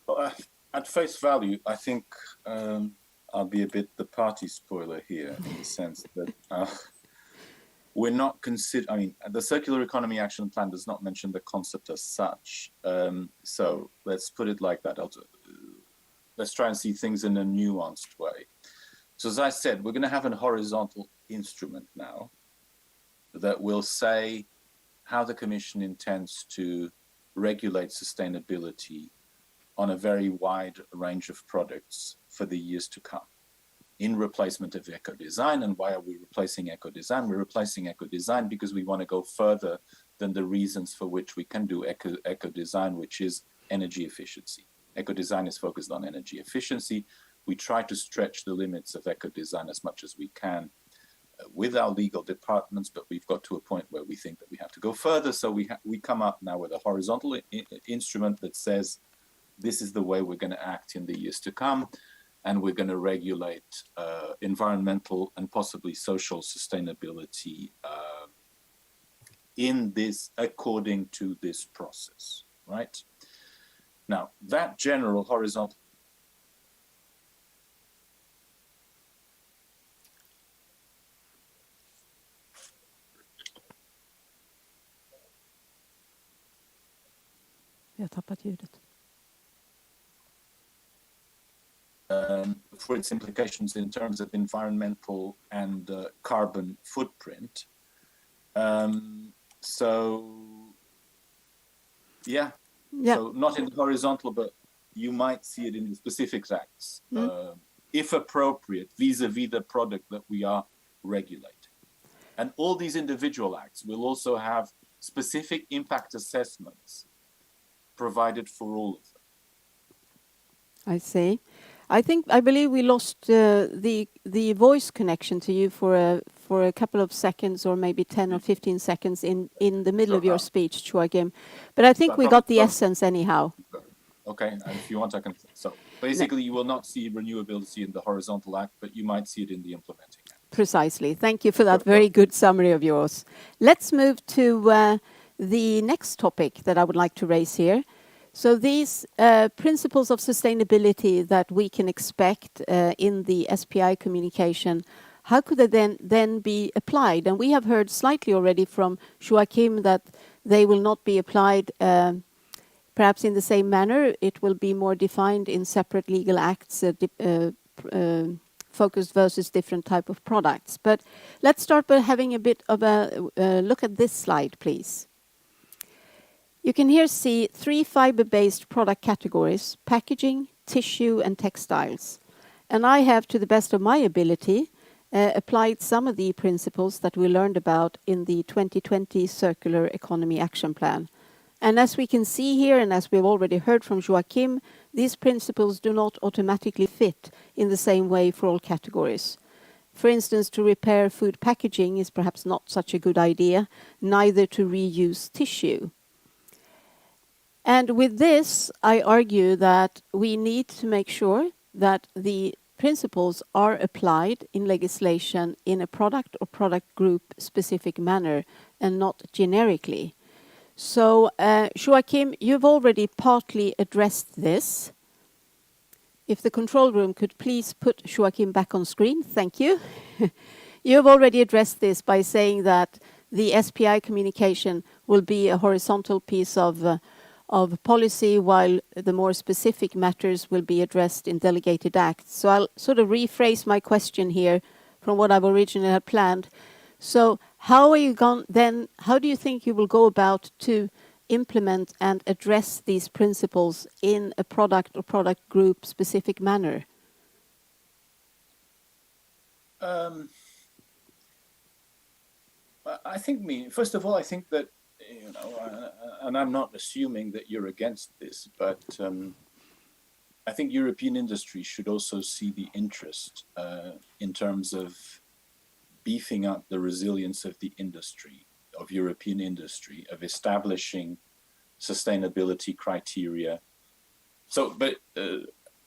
Well, at face value, I think I'll be a bit the party spoiler here, in the sense that we're not I mean, the Circular Economy Action Plan does not mention the concept as such. So let's put it like that. Let's try and see things in a nuanced way. So as I said, we're going to have a horizontal instrument now that will say how the Commission intends to regulate sustainability on a very wide range of products for the years to come in replacement of eco-design. And why are we replacing eco-design? We're replacing eco-design because we want to go further than the reasons for which we can do eco-design, which is energy efficiency. Eco-design is focused on energy efficiency. We try to stretch the limits of eco-design as much as we can with our legal departments, but we've got to a point where we think that we have to go further. So we come up now with a horizontal instrument that says this is the way we're going to act in the years to come, and we're going to regulate environmental and possibly social sustainability in this, according to this process, right? Now, that general horizontal Vi har tappat ljudet. For its implications in terms of environmental and carbon footprint. So not in the horizontal, but you might see it in the specific acts, if appropriate, vis-a-vis the product that we are regulating. And all these individual acts will also have specific impact assessments provided for all of them. I see. I believe we lost the voice connection to you for a couple of seconds, or maybe 10 or 15 seconds in the middle of your speech, Joachim. But I think we got the essence anyhow. Okay, and if you want, I can. So basically, you will not see renewability in the horizontal act, but you might see it in the implementing act. Precisely. Thank you for that very good summary of yours. Let's move to the next topic that I would like to raise here. So these principles of sustainability that we can expect in the SPI communication, how could they then be applied? And we have heard slightly already from Joachim that they will not be applied perhaps in the same manner. It will be more defined in separate legal acts, focused versus different type of products. But let's start by having a bit of a look at this slide, please. You can here see 3 fiber-based product categories: packaging, tissue, and textiles. And I have, to the best of my ability, applied some of the principles that we learned about in the 2020 Circular Economy Action Plan. And as we can see here, and as we've already heard from Joachim, these principles do not automatically fit in the same way for all categories. For instance, to repair food packaging is perhaps not such a good idea, neither to reuse tissue. And with this, I argue that we need to make sure that the principles are applied in legislation in a product or product group specific manner and not generically. So, Joachim, you've already partly addressed this. If the control room could please put Joachim back on screen, thank you. You have already addressed this by saying that the SPI communication will be a horizontal piece of policy, while the more specific matters will be addressed in delegated acts. So I'll sort of rephrase my question here from what I've originally had planned. So how do you think you will go about to implement and address these principles in a product or product group specific manner? First of all, I think that, and I'm not assuming that you're against this, but I think European industry should also see the interest in terms of beefing up the resilience of the industry, of European industry, of establishing sustainability criteria. So, but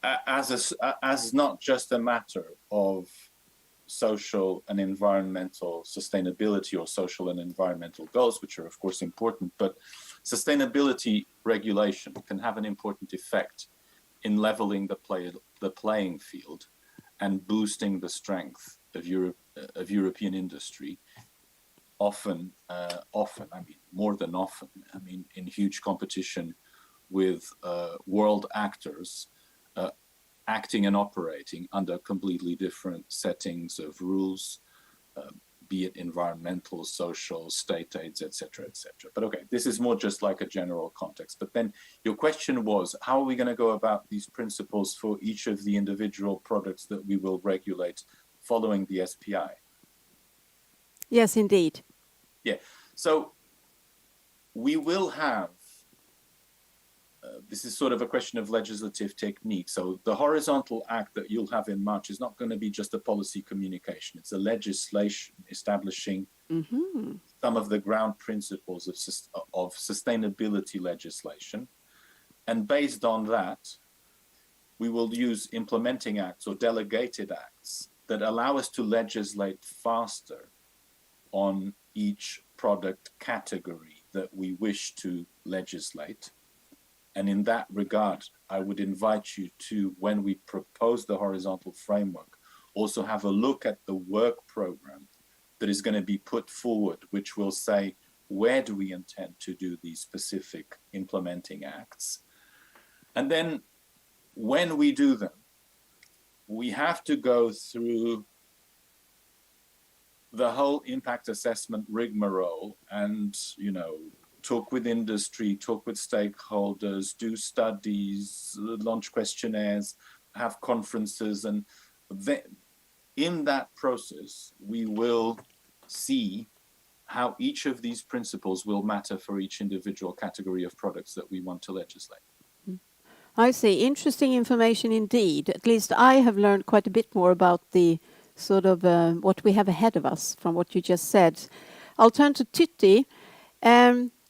as not just a matter of social and environmental sustainability or social and environmental goals, which are of course important, but sustainability regulation can have an important effect in leveling the playing field and boosting the strength of European industry, often, more than often, in huge competition with world actors, acting and operating under completely different settings of rules, be it environmental, social, state aids, etc., etc. But okay, this is more just like a general context. But then your question was, how are we going to go about these principles for each of the individual products that we will regulate following the SPI? Yes, indeed. Yeah, so we will have, this is sort of a question of legislative technique. So the horizontal act that you'll have in March is not going to be just a policy communication. It's a legislation establishing some of the ground principles of sustainability legislation. And based on that, we will use implementing acts or delegated acts that allow us to legislate faster on each product category that we wish to legislate. And in that regard, I would invite you to, when we propose the horizontal framework, also have a look at the work program that is going to be put forward, which will say, where do we intend to do these specific implementing acts? And then when we do them, we have to go through the whole impact assessment rigmarole and, you know, talk with industry, talk with stakeholders, do studies, launch questionnaires, have conferences. And then in that process, we will see how each of these principles will matter for each individual category of products that we want to legislate. I see. Interesting information indeed. At least I have learned quite a bit more about the sort of what we have ahead of us from what you just said. I'll turn to Tytti.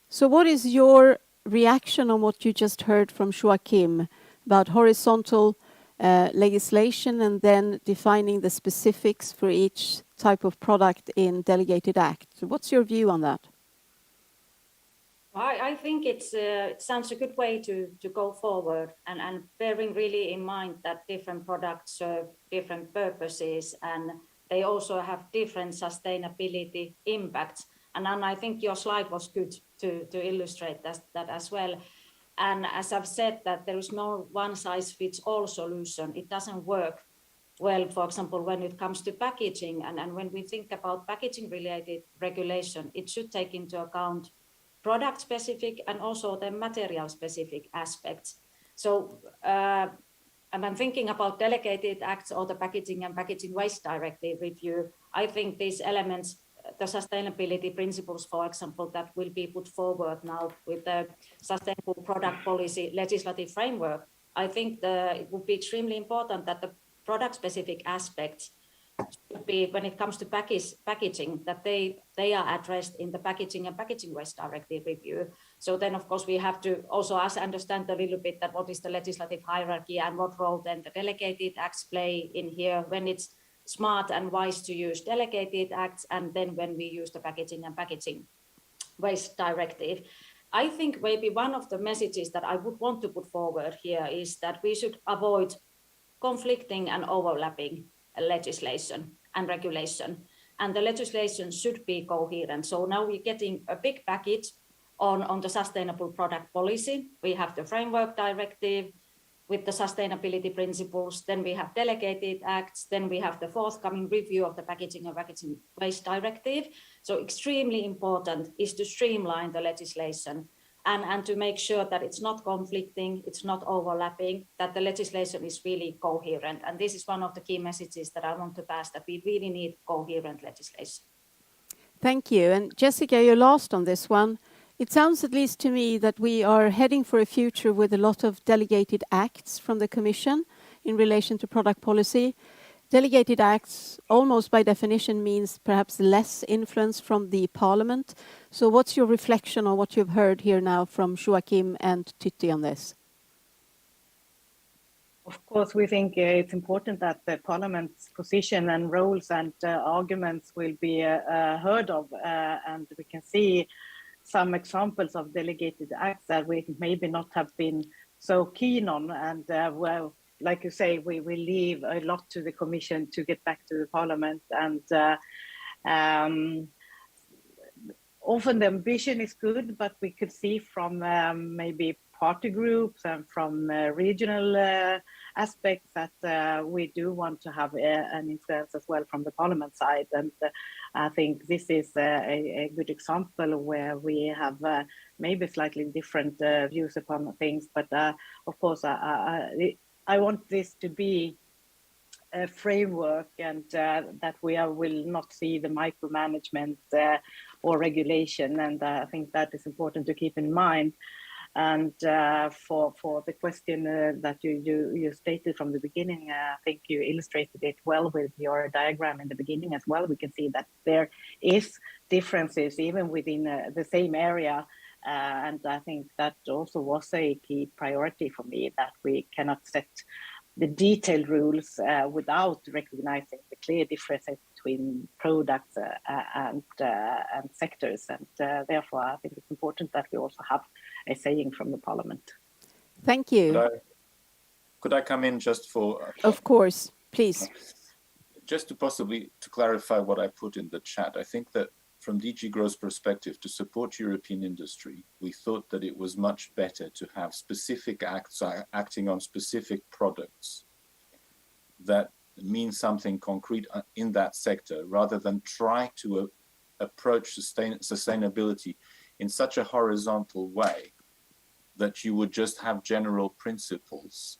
So what is your reaction on what you just heard from Joachim about horizontal legislation and then defining the specifics for each type of product in delegated act? So what's your view on that? I think it sounds a good way to go forward, and bearing really in mind that different products serve different purposes and they also have different sustainability impacts. And I think your slide was good to illustrate that as well. And as I've said, that there is no one-size-fits-all solution. It doesn't work well, for example, when it comes to packaging. And when we think about packaging-related regulation, it should take into account product-specific and also the material-specific aspects. So, and I'm thinking about delegated acts or the Packaging and Packaging Waste Directive review. I think these elements, the sustainability principles, for example, that will be put forward now with the Sustainable Product Policy legislative framework, I think it would be extremely important that the product-specific aspects should be, when it comes to packaging, that they are addressed in the Packaging and Packaging Waste Directive review. So then, of course, we have to also understand a little bit that what is the legislative hierarchy and what role then the delegated acts play in here, when it's smart and wise to use delegated acts, and then when we use the Packaging and Packaging Waste Directive. I think maybe one of the messages that I would want to put forward here is that we should avoid conflicting and overlapping legislation and regulation, and the legislation should be coherent. So now we're getting a big package on the sustainable product policy. We have the framework directive with the sustainability principles, then we have delegated acts, then we have the forthcoming review of the Packaging and Packaging Waste Directive. So extremely important is to streamline the legislation and to make sure that it's not conflicting, it's not overlapping, that the legislation is really coherent. And this is one of the key messages that I want to pass, that we really need coherent legislation. Thank you. And Jessica, you're last on this one. It sounds, at least to me, that we are heading for a future with a lot of delegated acts from the Commission in relation to product policy. Delegated acts, almost by definition, means perhaps less influence from the Parliament. So what's your reflection on what you've heard here now from Joachim and Tytti on this? Of course, we think it's important that the Parliament's position and roles and arguments will be heard of, and we can see some examples of delegated acts that we maybe not have been so keen on, and well, like you say, we will leave a lot to the Commission to get back to the Parliament, and often the ambition is good, but we could see from maybe party groups and from regional aspects that we do want to have an influence as well from the Parliament side. And I think this is a good example where we have maybe slightly different views upon things. But of course, I want this to be a framework, and that we will not see the micromanagement or regulation. And I think that is important to keep in mind. And for the question that you stated from the beginning, I think you illustrated it well with your diagram in the beginning as well. We can see that there is differences even within the same area, And I think that also was a key priority for me, that we cannot set the detailed rules without recognizing the clear differences between products and sectors. And therefore, I think it's important that we also have a saying from the Parliament. Thank you. Could I come in just for... Of course, please. Just to clarify what I put in the chat, I think that from DG Grow's perspective, to support European industry, we thought that it was much better to have specific acts acting on specific products that mean something concrete in that sector, rather than try to approach sustainability in such a horizontal way that you would just have general principles.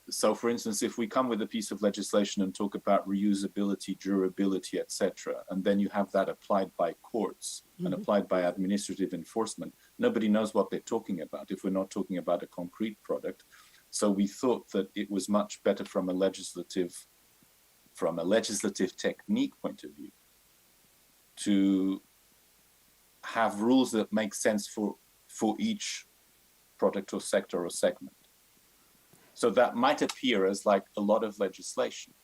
So, for instance, if we come with a piece of legislation and talk about reusability, durability, etc., and then you have that applied by courts and applied by administrative enforcement, nobody knows what they're talking about if we're not talking about a concrete product. So we thought that it was much better from a legislative technique point of view to have rules that make sense for each product or sector or segment. So that might appear as like a lot of legislation,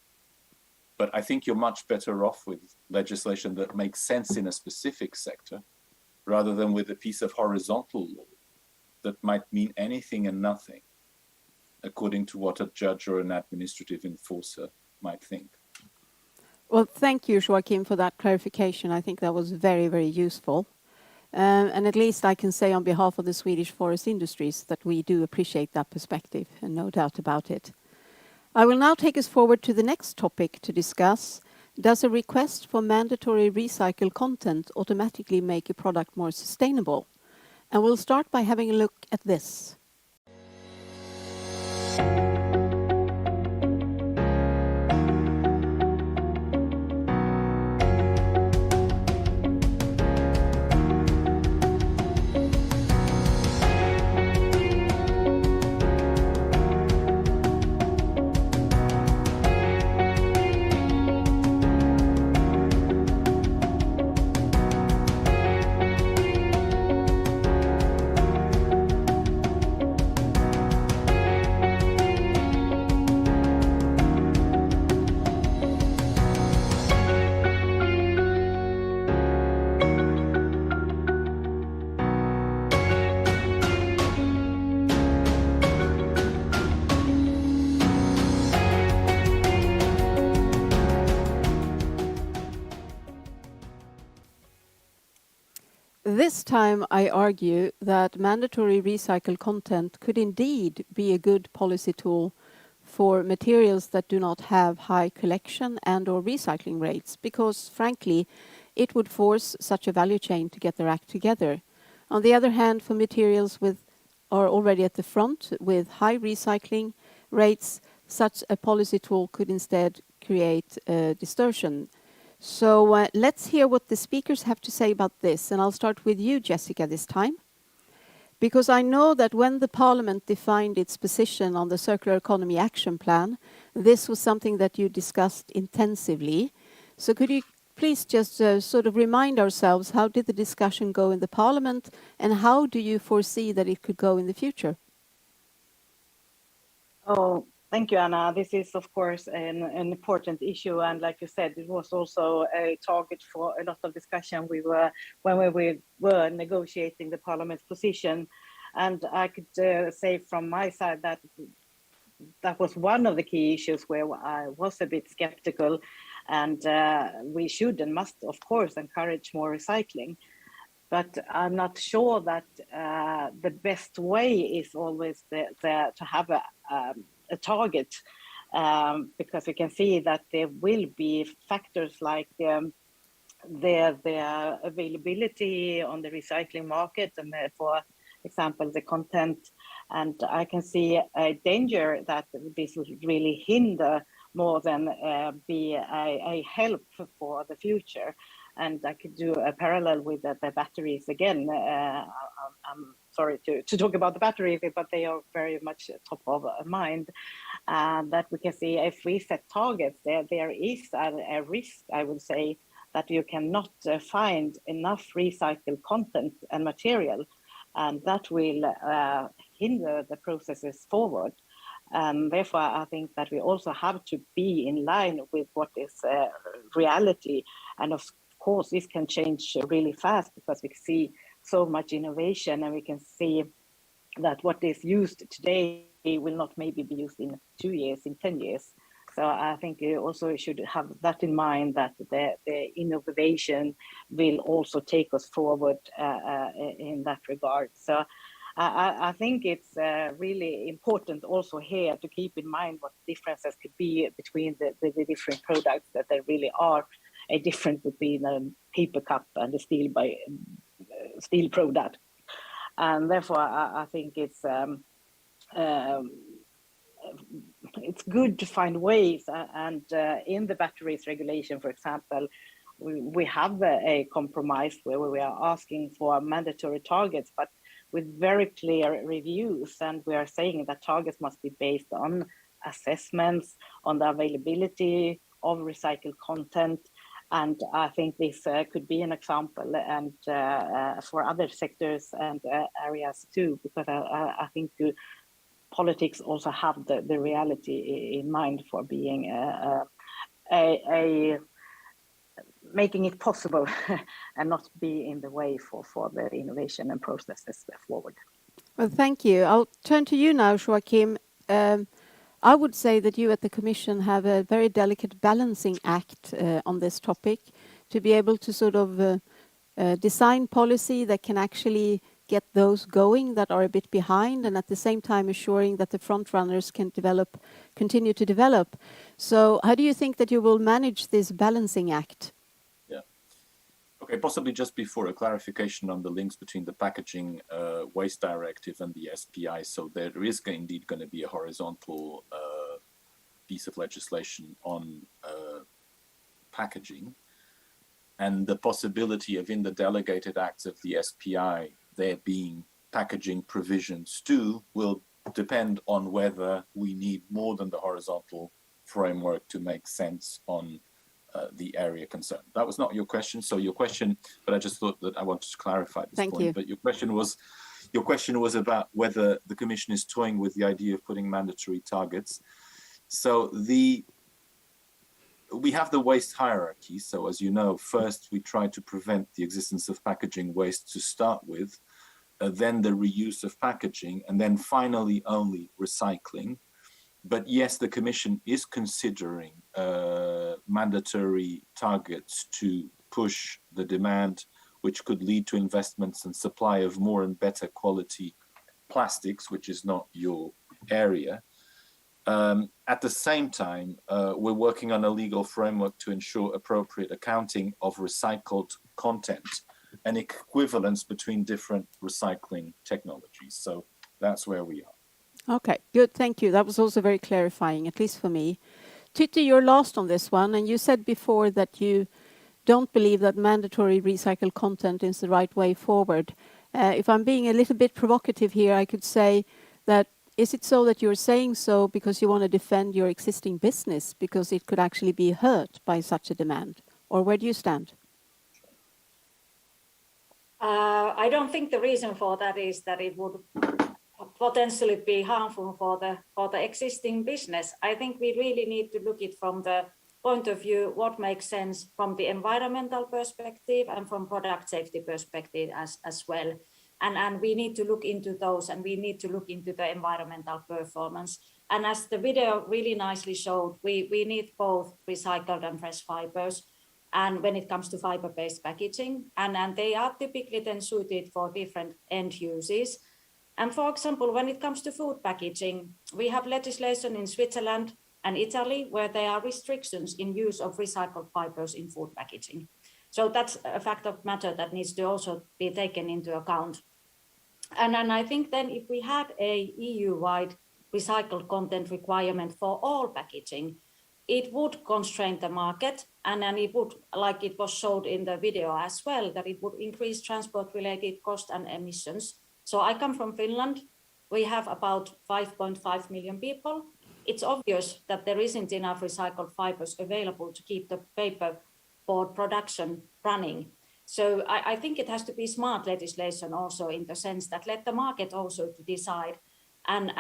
but I think you're much better off with legislation that makes sense in a specific sector, rather than with a piece of horizontal law that might mean anything and nothing, according to what a judge or an administrative enforcer might think. Well, thank you, Joachim, for that clarification. I think that was very, very useful. And at least I can say on behalf of the Swedish forest industries that we do appreciate that perspective, and no doubt about it. I will now take us forward to the next topic to discuss. Does a request for mandatory recycled content automatically make a product more sustainable? And we'll start by having a look at this. This time I argue that mandatory recycled content could indeed be a good policy tool for materials that do not have high collection and or recycling rates, because frankly it would force such a value chain to get their act together. On the other hand, for materials are already at the front with high recycling rates, such a policy tool could instead create distortion. So let's hear what the speakers have to say about this. And I'll start with you, Jessica, this time. Because I know that when the Parliament defined its position on the Circular Economy Action Plan, this was something that you discussed intensively. So could you please just sort of remind ourselves, how did the discussion go in the Parliament, and how do you foresee that it could go in the future? Oh, thank you, Anna. This is, of course, an important issue. And like you said, it was also a target for a lot of discussion when we were negotiating the Parliament's position. And I could say from my side that that was one of the key issues where I was a bit skeptical. And we should and must, of course, encourage more recycling. But I'm not sure that the best way is always to have a target, because we can see that there will be factors like the availability on the recycling market, and for example the content, and I can see a danger that this will really hinder more than be a help for the future. And I could do a parallel with the batteries again. I'm sorry to talk about the batteries, but they are very much top of mind. That we can see if we set targets, there is a risk, I would say, that you cannot find enough recycled content and material, and that will hinder the processes forward. Therefore, I think that we also have to be in line with what is reality. And of course, this can change really fast because we see so much innovation, and we can see that what is used today will not maybe be used in 2 years, in 10 years. So I think you also should have that in mind, that the innovation will also take us forward in that regard. So I think it's really important also here to keep in mind what differences could be between the different products, that there really are a difference between a paper cup and a steel product. And therefore, I think it's good to find ways. And in the batteries regulation, for example, we have a compromise where we are asking for mandatory targets, but with very clear reviews. And we are saying that targets must be based on assessments on the availability of recycled content. And I think this could be an example, and for other sectors and areas too, because I think politics also have the reality in mind for being making it possible and not be in the way for the innovation and processes forward. Well, thank you. I'll turn to you now, Joachim. I would say that you at the Commission have a very delicate balancing act on this topic, to be able to sort of design policy that can actually get those going that are a bit behind, and at the same time assuring that the front runners can continue to develop. So how do you think that you will manage this balancing act? Okay, possibly just before, a clarification on the links between the Packaging Waste Directive and the SPI. So there is indeed going to be a horizontal piece of legislation on packaging, and the possibility of, in the delegated acts of the SPI, there being packaging provisions too, will depend on whether we need more than the horizontal framework to make sense on the area concerned. That was not your question. So your question, but I just thought that I wanted to clarify this Thank point. you. But your question was about whether the Commission is toying with the idea of putting mandatory targets. So we have the waste hierarchy. So as you know, first we try to prevent the existence of packaging waste to start with, then the reuse of packaging, and then finally only recycling. But yes, the Commission is considering mandatory targets to push the demand, which could lead to investments and supply of more and better quality plastics, which is not your area. At the same time, we're working on a legal framework to ensure appropriate accounting of recycled content and equivalence between different recycling technologies. So that's where we are. Okay, good, thank you. That was also very clarifying, at least for me. Tytti, you're last on this one, and you said before that you don't believe that mandatory recycled content is the right way forward. If I'm being a little bit provocative here, I could say that, is it so that you're saying so because you want to defend your existing business, because it could actually be hurt by such a demand? Or where do you stand? I don't think the reason for that is that it would potentially be harmful for the existing business. I think we really need to look it from the point of view what makes sense from the environmental perspective and from product safety perspective as well. And we need to look into those, and we need to look into the environmental performance. And as the video really nicely showed, we need both recycled and fresh fibers. And when it comes to fiber-based packaging, and they are typically then suited for different end uses. And for example, when it comes to food packaging, we have legislation in Switzerland and Italy where there are restrictions in use of recycled fibers in food packaging. So that's a fact of matter that needs to also be taken into account. And I think then if we had a EU-wide recycled content requirement for all packaging, it would constrain the market, and then it would, like it was showed in the video as well, that it would increase transport-related cost and emissions. So I come from Finland. We have about 5.5 million people. It's obvious that there isn't enough recycled fibers available to keep the paper board production running. So I think it has to be smart legislation also, in the sense that let the market also to decide, and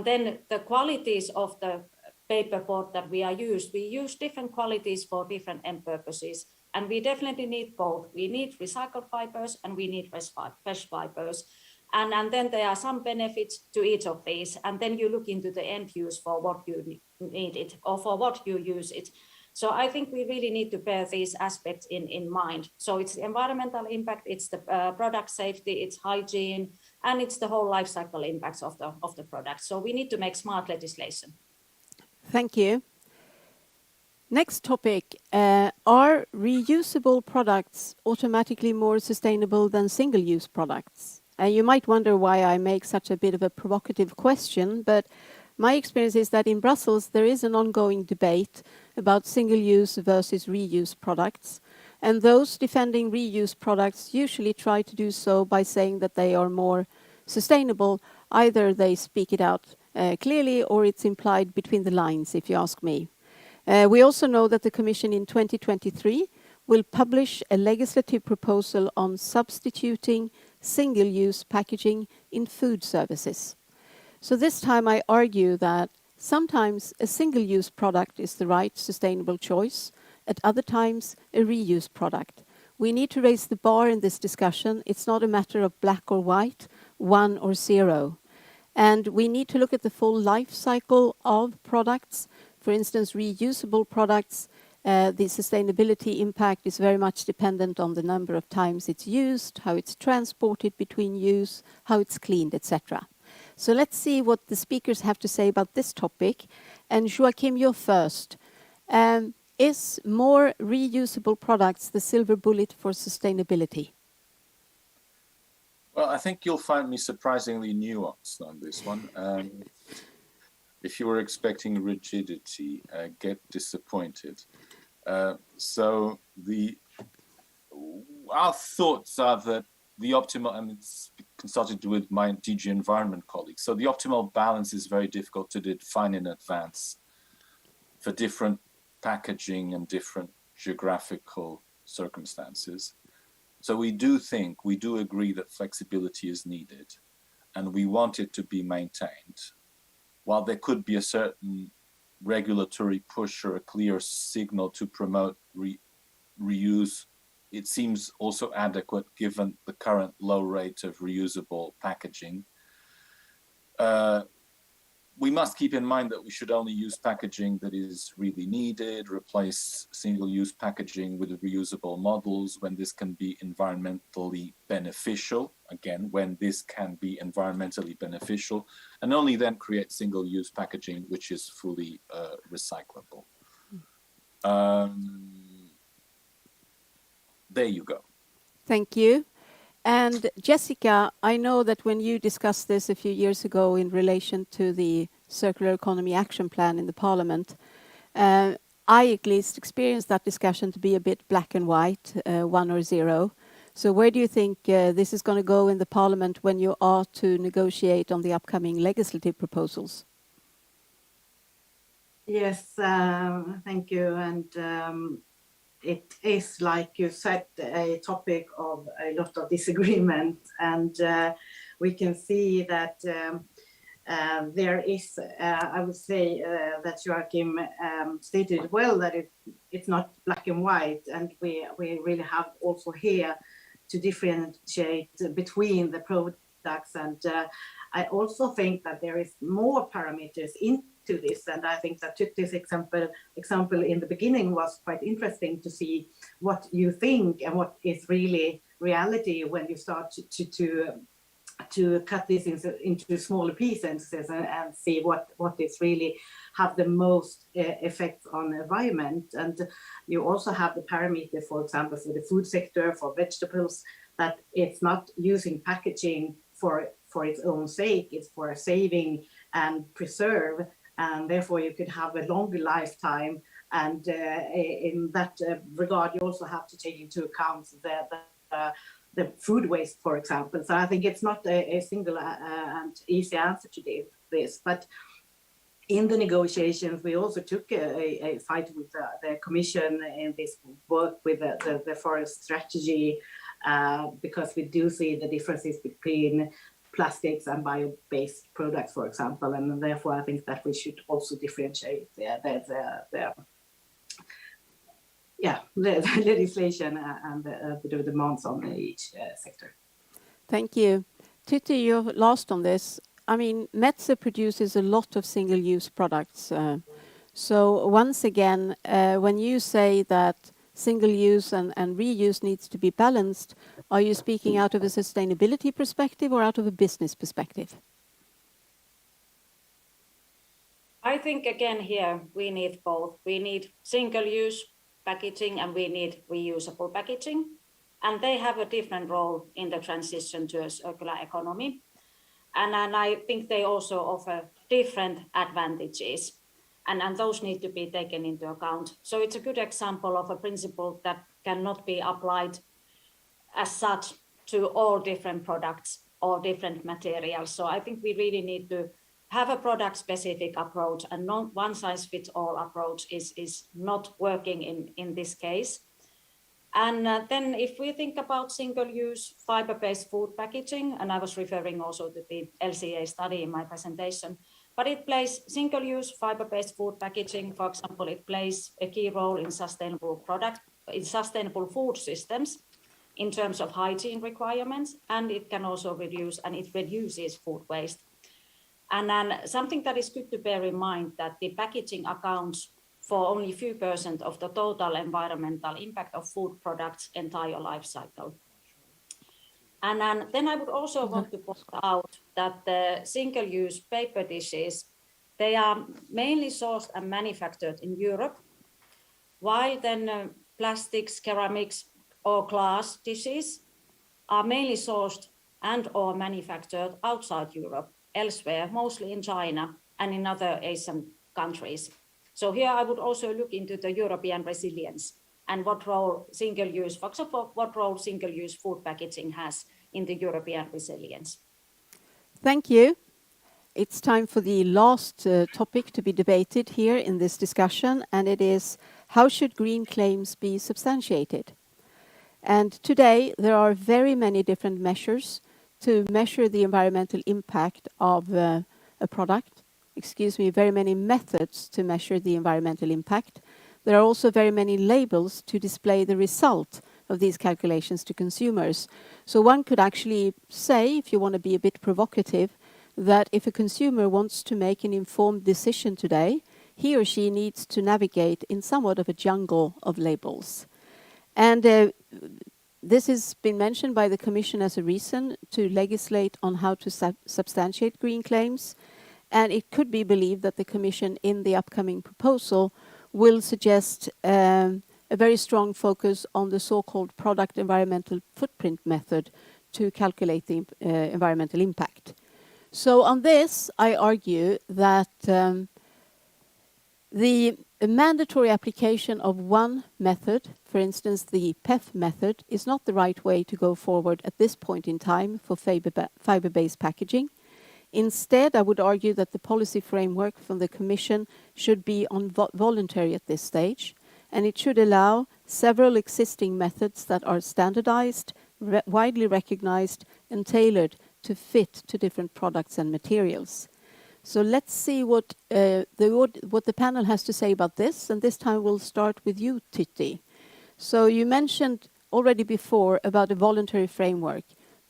then the qualities of the paperboard that we use different qualities for different end purposes, and we definitely need both. We need recycled fibers and we need fresh fibers, and then there are some benefits to each of these, and then you look into the end use for what you need it or for what you use it. So I think we really need to bear these aspects in mind. So it's the environmental impact, it's the product safety, it's hygiene, and it's the whole life cycle impacts of the product. So we need to make smart legislation. Thank you. Next topic, are reusable products automatically more sustainable than single-use products? You might wonder why I make such a bit of a provocative question, but my experience is that in Brussels there is an ongoing debate about single-use versus reuse products, and those defending reuse products usually try to do so by saying that they are more sustainable. Either they speak it out clearly, or it's implied between the lines, if you ask me. We also know that the Commission in 2023 will publish a legislative proposal on substituting single-use packaging in food services. So this time I argue that sometimes a single-use product is the right sustainable choice, at other times a reuse product. We need to raise the bar in this discussion. It's not a matter of black or white, 1 or 0. And we need to look at the full life cycle of products. For instance, reusable products, the sustainability impact is very much dependent on the number of times it's used, how it's transported between use, how it's cleaned, etc. So let's see what the speakers have to say about this topic. And Joachim, you're first. Is more reusable products the silver bullet for sustainability? Well, I think you'll find me surprisingly nuanced on this one. If you were expecting rigidity, get disappointed. So our thoughts are that the optimal, and it's consulted with my DG Environment colleagues, so the optimal balance is very difficult to define in advance for different packaging and different geographical circumstances. So we do agree that flexibility is needed, and we want it to be maintained. While there could be a certain regulatory push or a clear signal to promote reuse, it seems also adequate given the current low rate of reusable packaging. We must keep in mind that we should only use packaging that is really needed, replace single-use packaging with reusable models when this can be environmentally beneficial, again, when this can be environmentally beneficial, and only then create single-use packaging which is fully recyclable. There you go. Thank you. And Jessica, I know that when you discussed this a few years ago in relation to the Circular Economy Action Plan in the Parliament, I at least experienced that discussion to be a bit black and white, 1 or 0. So where do you think this is going to go in the Parliament when you are to negotiate on the upcoming legislative proposals? Yes, thank you. And it is, like you said, a topic of a lot of disagreement, and we can see that there is, I would say that Joachim stated well that it's not black and white, and we really have also here to differentiate between the products, and I also think that there is more parameters into this, and I think that this example in the beginning was quite interesting to see what you think and what is really reality when you start to cut this into smaller pieces and see what is really have the most effects on the environment. And you also have the parameter, for example, for the food sector, for vegetables, that it's not using packaging for its own sake, it's for saving and preserve, and therefore you could have a longer lifetime. And in that regard, you also have to take into account the food waste, for example. So I think it's not a single and easy answer to this, but in the negotiations, we also took a fight with the Commission in this work with the forest strategy, because we do see the differences between plastics and bio-based products, for example, and therefore I think that we should also differentiate the legislation and the demands on each sector. Thank you. Titti, you're last on this. I mean, Metsä produces a lot of single-use products. So once again, when you say that single-use and reuse needs to be balanced, are you speaking out of a sustainability perspective or out of a business perspective? I think again here we need both. We need single-use packaging and we need reusable packaging. And they have a different role in the transition to a circular economy. And I think they also offer different advantages. And those need to be taken into account. So it's a good example of a principle that cannot be applied as such to all different products or different materials. So I think we really need to have a product-specific approach, and not one-size-fits-all approach is not working in this case. And then if we think about single-use fiber-based food packaging, and I was referring also to the LCA study in my presentation, but it plays single-use fiber-based food packaging, for example, it plays a key role in sustainable food systems in terms of hygiene requirements, and it can also reduces food waste. And then something that is good to bear in mind that the packaging accounts for only a few % of the total environmental impact of food products' entire life cycle. And then I would also want to point out that the single-use paper dishes, they are mainly sourced and manufactured in Europe, while then plastics, ceramics, or glass dishes are mainly sourced and or manufactured outside Europe, elsewhere, mostly in China and in other Asian countries. So here I would also look into the European resilience and what role single-use, for example, what role single-use food packaging has in the European resilience. Thank you. It's time for the last topic to be debated here in this discussion, and it is how should green claims be substantiated? And today there are very many different measures to measure the environmental impact of a product. Very many methods to measure the environmental impact. There are also very many labels to display the result of these calculations to consumers. So one could actually say, if you want to be a bit provocative, that if a consumer wants to make an informed decision today, he or she needs to navigate in somewhat of a jungle of labels. And this has been mentioned by the Commission as a reason to legislate on how to substantiate green claims. And it could be believed that the Commission in the upcoming proposal will suggest a very strong focus on the so-called product environmental footprint method to calculate the environmental impact. So on this, I argue that the mandatory application of one method, for instance, the PEF method, is not the right way to go forward at this point in time for fiber-based packaging. Instead, I would argue that the policy framework from the Commission should be voluntary at this stage, and it should allow several existing methods that are standardized, widely recognized, and tailored to fit to different products and materials. So let's see what the panel has to say about this, and this time we'll start with you, Titti. So you mentioned already before about a voluntary framework,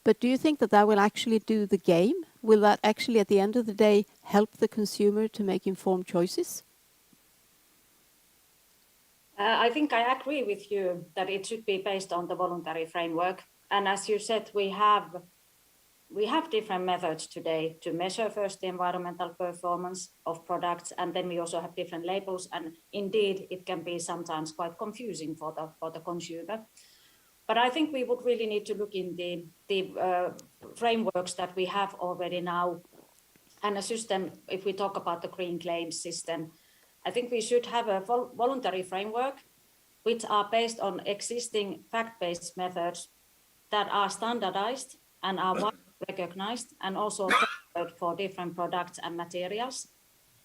but do you think that that will actually do the game? Will that actually, at the end of the day, help the consumer to make informed choices? I think I agree with you that it should be based on the voluntary framework. And as you said, we have different methods today to measure first the environmental performance of products, and then we also have different labels. And indeed, it can be sometimes quite confusing for the consumer. But I think we would really need to look in the frameworks that we have already now, and a system. If we talk about the green claims system, I think we should have a voluntary framework which are based on existing fact-based methods that are standardized and are widely recognized and also tailored for different products and materials.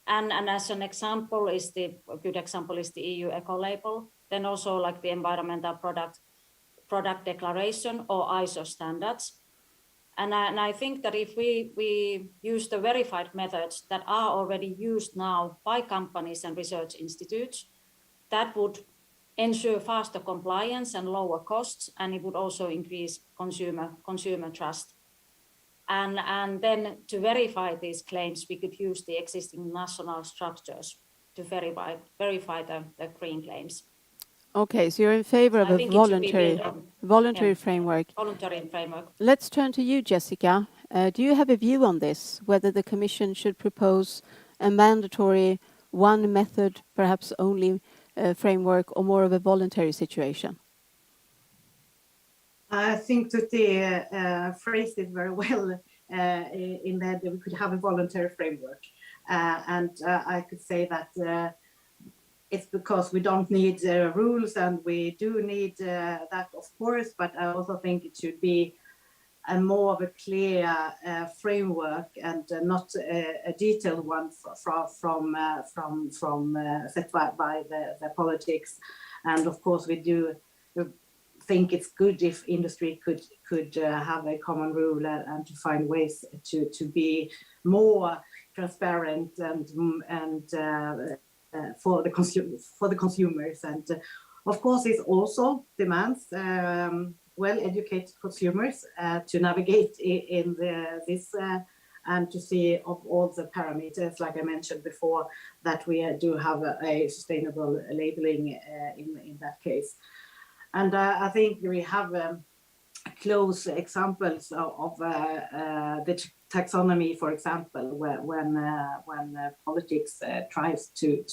And as an example a good example is the EU eco-label, then also like the environmental product declaration or ISO standards. And I think that if we use the verified methods that are already used now by companies and research institutes, that would ensure faster compliance and lower costs, and it would also increase consumer trust. And then to verify these claims, we could use the existing national structures to verify the green claims. Okay, so you're in favor of a voluntary framework. Voluntary framework. Let's turn to you, Jessica. Do you have a view on this, whether the Commission should propose a mandatory one method, perhaps only framework, or more of a voluntary situation? I think that they phrased it very well in that we could have a voluntary framework. And I could say that it's because we don't need rules, and we do need that, of course, but I also think it should be a more of a clear framework and not a detailed one from set by the politics. And of course, we do think it's good if industry could have a common rule and to find ways to be more transparent and for the consumers. And of course, it also demands well-educated consumers to navigate in this and to see of all the parameters, like I mentioned before, that we do have a sustainable labeling in that case. And I think we have close examples of the taxonomy, for example, when politics tries to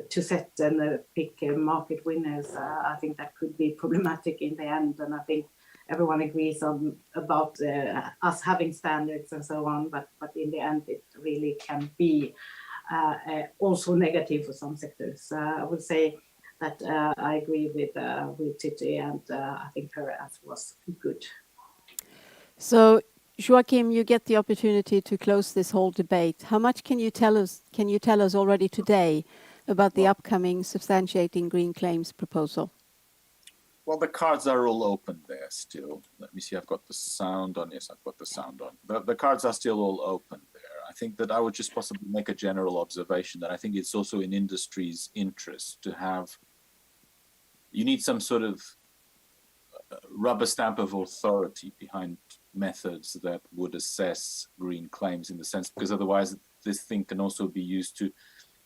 set and pick market winners. I think that could be problematic in the end, and I think everyone agrees about us having standards and so on. But in the end, it really can be also negative for some sectors. I would say that I agree with Titti, and I think her answer was good. So, Joachim, you get the opportunity to close this whole debate. How much can you tell us already today about the upcoming substantiating green claims proposal? Well, the cards are all open there still. Let me see, I've got the sound on. Yes, I've got the sound on. The cards are still all open there. I think that I would just possibly make a general observation that I think it's also in industry's interest to have, you need some sort of rubber stamp of authority behind methods that would assess green claims, in the sense, because otherwise this thing can also be used to,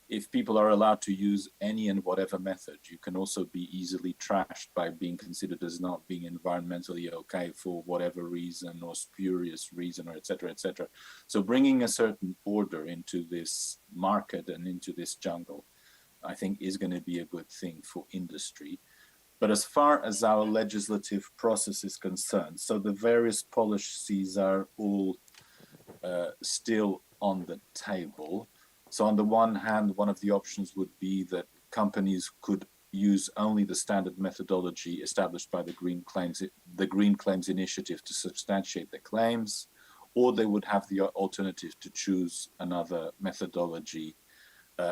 if people are allowed to use any and whatever method, you can also be easily trashed by being considered as not being environmentally okay for whatever reason or spurious reason, or et cetera, et cetera. So bringing a certain order into this market and into this jungle, I think is going to be a good thing for industry. But as far as our legislative process is concerned, so the various policies are all still on the table. So on the one hand, one of the options would be that companies could use only the standard methodology established by the Green Claims Initiative to substantiate their claims, or they would have the alternative to choose another methodology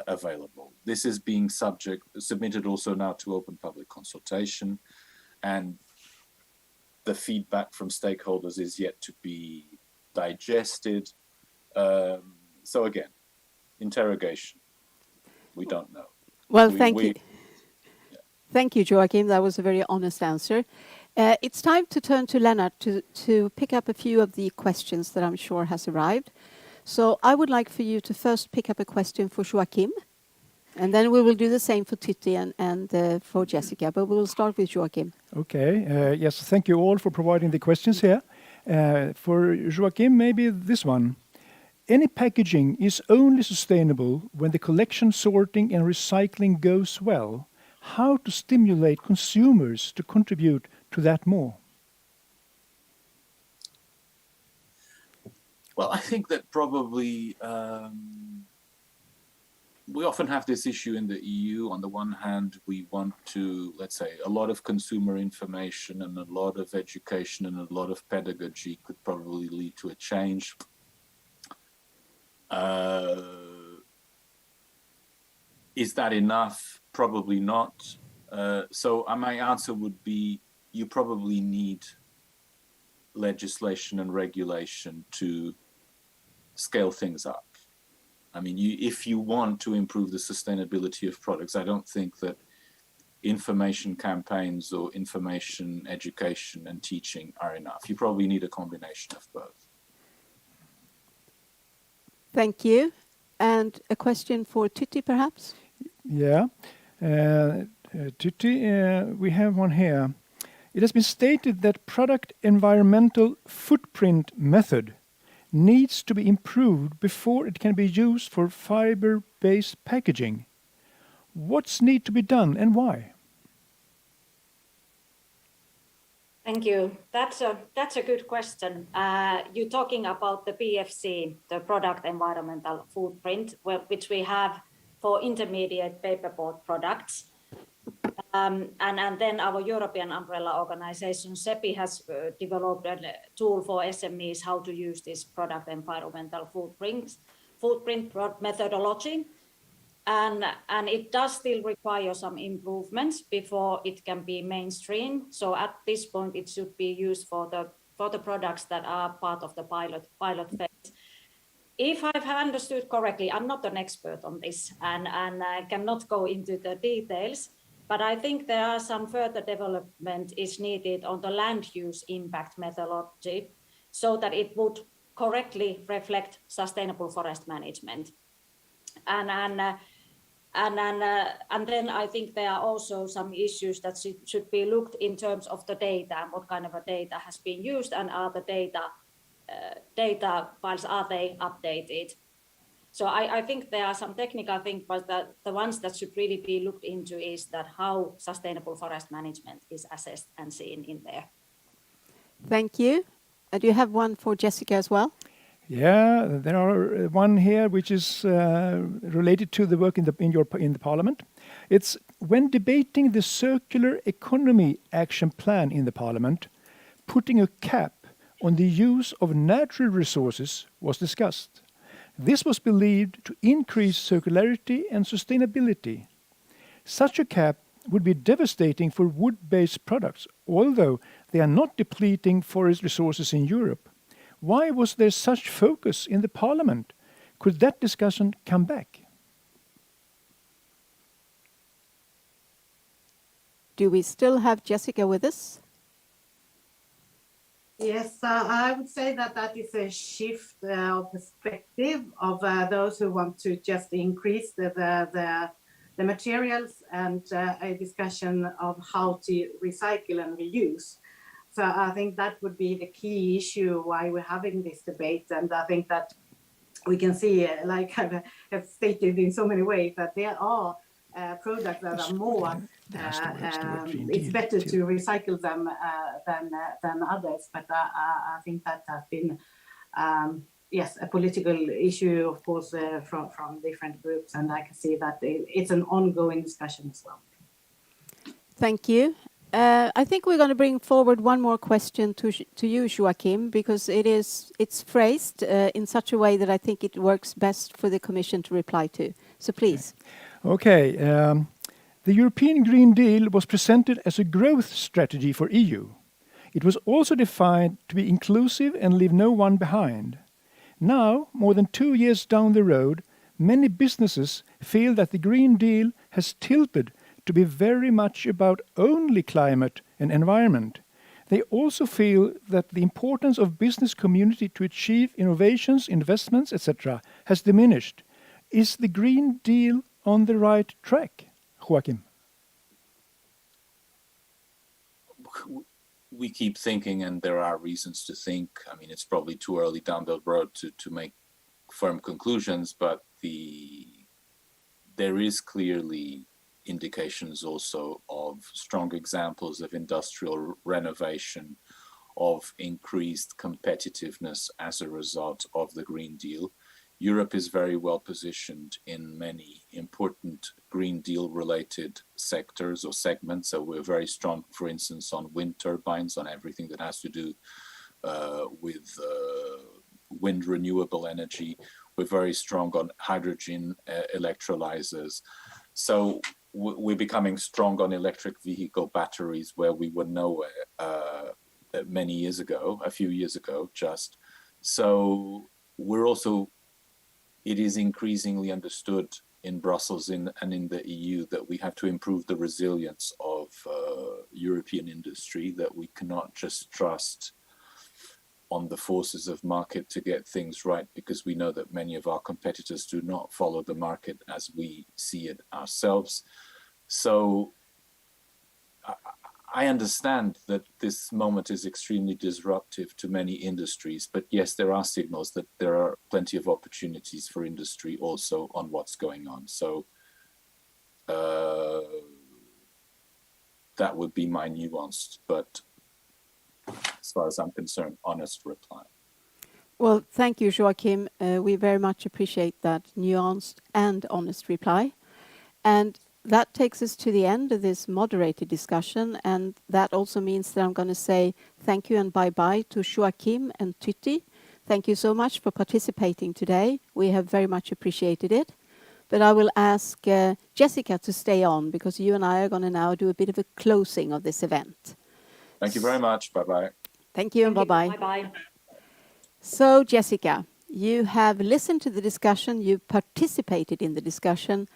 available. This is being submitted also now to open public consultation, and the feedback from stakeholders is yet to be digested. So again, interrogation. We don't know. Well, thank you. Yeah. Thank you, Joachim. That was a very honest answer. It's time to turn to Lennart to pick up a few of the questions that I'm sure has arrived. So I would like for you to first pick up a question for Joachim, and then we will do the same for Titti and for Jessica, but we will start with Joachim. Okay. Yes, thank you all for providing the questions here. For Joachim, maybe this one. Any packaging is only sustainable when the collection, sorting and recycling goes well. How to stimulate consumers to contribute to that more? Well, I think that probably we often have this issue in the EU. On the one hand, we want to, let's say, a lot of consumer information and a lot of education and a lot of pedagogy could probably lead to a change. Is that enough? Probably not. So my answer would be, you probably need legislation and regulation to scale things up. I mean, if you want to improve the sustainability of products, I don't think that information campaigns or information education and teaching are enough. You probably need a combination of both. Thank you. And a question for Tutti, perhaps? Yeah. Tutti, we have one here. It has been stated that product environmental footprint method needs to be improved before it can be used for fiber-based packaging. What's need to be done and why? Thank you. That's a good question. You're talking about the PFC, the product environmental footprint, which we have for intermediate paperboard products. And then our European umbrella organization, SEPI, has developed a tool for SMEs how to use this product environmental footprint methodology. And it does still require some improvements before it can be mainstream. So at this point, it should be used for the products that are part of the pilot phase. If I've understood correctly, I'm not an expert on this and I cannot go into the details, but I think there are some further development is needed on the land use impact methodology so that it would correctly reflect sustainable forest management. And then I think there are also some issues that should be looked in terms of the data and what kind of a data has been used and are the data files, are they updated? So I think there are some technical things, but the ones that should really be looked into is that how sustainable forest management is assessed and seen in there. Thank you. Do you have one for Jessica as well? Yeah, there are one here which is related to the work in the Parliament. It's when debating the circular economy action plan in the Parliament, putting a cap on the use of natural resources was discussed. This was believed to increase circularity and sustainability. Such a cap would be devastating for wood-based products, although they are not depleting forest resources in Europe. Why was there such focus in the Parliament? Could that discussion come back? Do we still have Jessica with us? Yes, I would say that is a shift of perspective of those who want to just increase the materials and a discussion of how to recycle and reuse. So I think that would be the key issue why we're having this debate. And I think that we can see, like I have stated in so many ways, that there are products that are more, it's better to recycle them than others. But I think that has been, yes, a political issue, of course, from different groups. And I can see that it's an ongoing discussion as well. Thank you. I think we're going to bring forward one more question to you, Joachim, because it's phrased in such a way that I think it works best for the Commission to reply to. So please. Okay. The European Green Deal was presented as a growth strategy for EU. It was also defined to be inclusive and leave no one behind. Now, more than 2 years down the road, many businesses feel that the Green Deal has tilted to be very much about only climate and environment. They also feel that the importance of business community to achieve innovations, investments, etc. has diminished. Is the Green Deal on the right track, Joachim? We keep thinking, and there are reasons to think. I mean, it's probably too early down the road to make firm conclusions, but there is clearly indications also of strong examples of industrial renovation, of increased competitiveness as a result of the Green Deal. Europe is very well positioned in many important Green Deal related sectors or segments. So we're very strong, for instance, on wind turbines, on everything that has to do with wind renewable energy. We're very strong on hydrogen electrolyzers. So we're becoming strong on electric vehicle batteries where we were nowhere many years ago, a few years ago just. So we're also, it is increasingly understood in Brussels and in the EU that we have to improve the resilience of European industry, that we cannot just trust on the forces of market to get things right, because we know that many of our competitors do not follow the market as we see it ourselves. So I understand that this moment is extremely disruptive to many industries, but yes, there are signals that there are plenty of opportunities for industry also on what's going on. So that would be my nuanced, but as far as I'm concerned, honest reply. Well, thank you, Joachim. We very much appreciate that nuanced and honest reply. And that takes us to the end of this moderated discussion. And that also means that I'm going to say thank you and bye-bye to Joachim and Tytti. Thank you so much for participating today. We have very much appreciated it. But I will ask Jessica to stay on, because you and I are going to now do a bit of a closing of this event. Thank you very much. Bye-bye. Thank you and bye-bye. Bye-bye. So, Jessica, you have listened to the discussion, you participated in the discussion.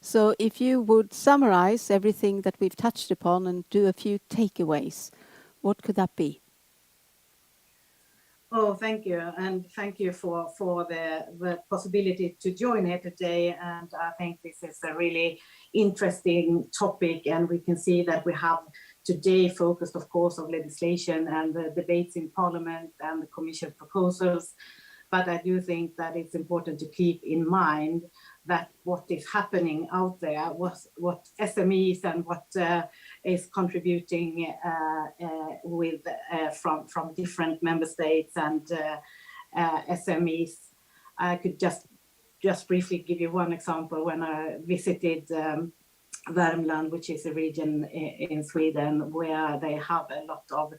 So if you would summarize everything that we've touched upon and do a few takeaways, what could that be? Oh, thank you. And thank you for the possibility to join here today. And I think this is a really interesting topic. And we can see that we have today focused, of course, on legislation and the debates in Parliament and the Commission proposals. But I do think that it's important to keep in mind that what is happening out there, what SMEs and what is contributing from different member states and SMEs. I could just briefly give you one example. When I visited Värmland, which is a region in Sweden where they have a lot of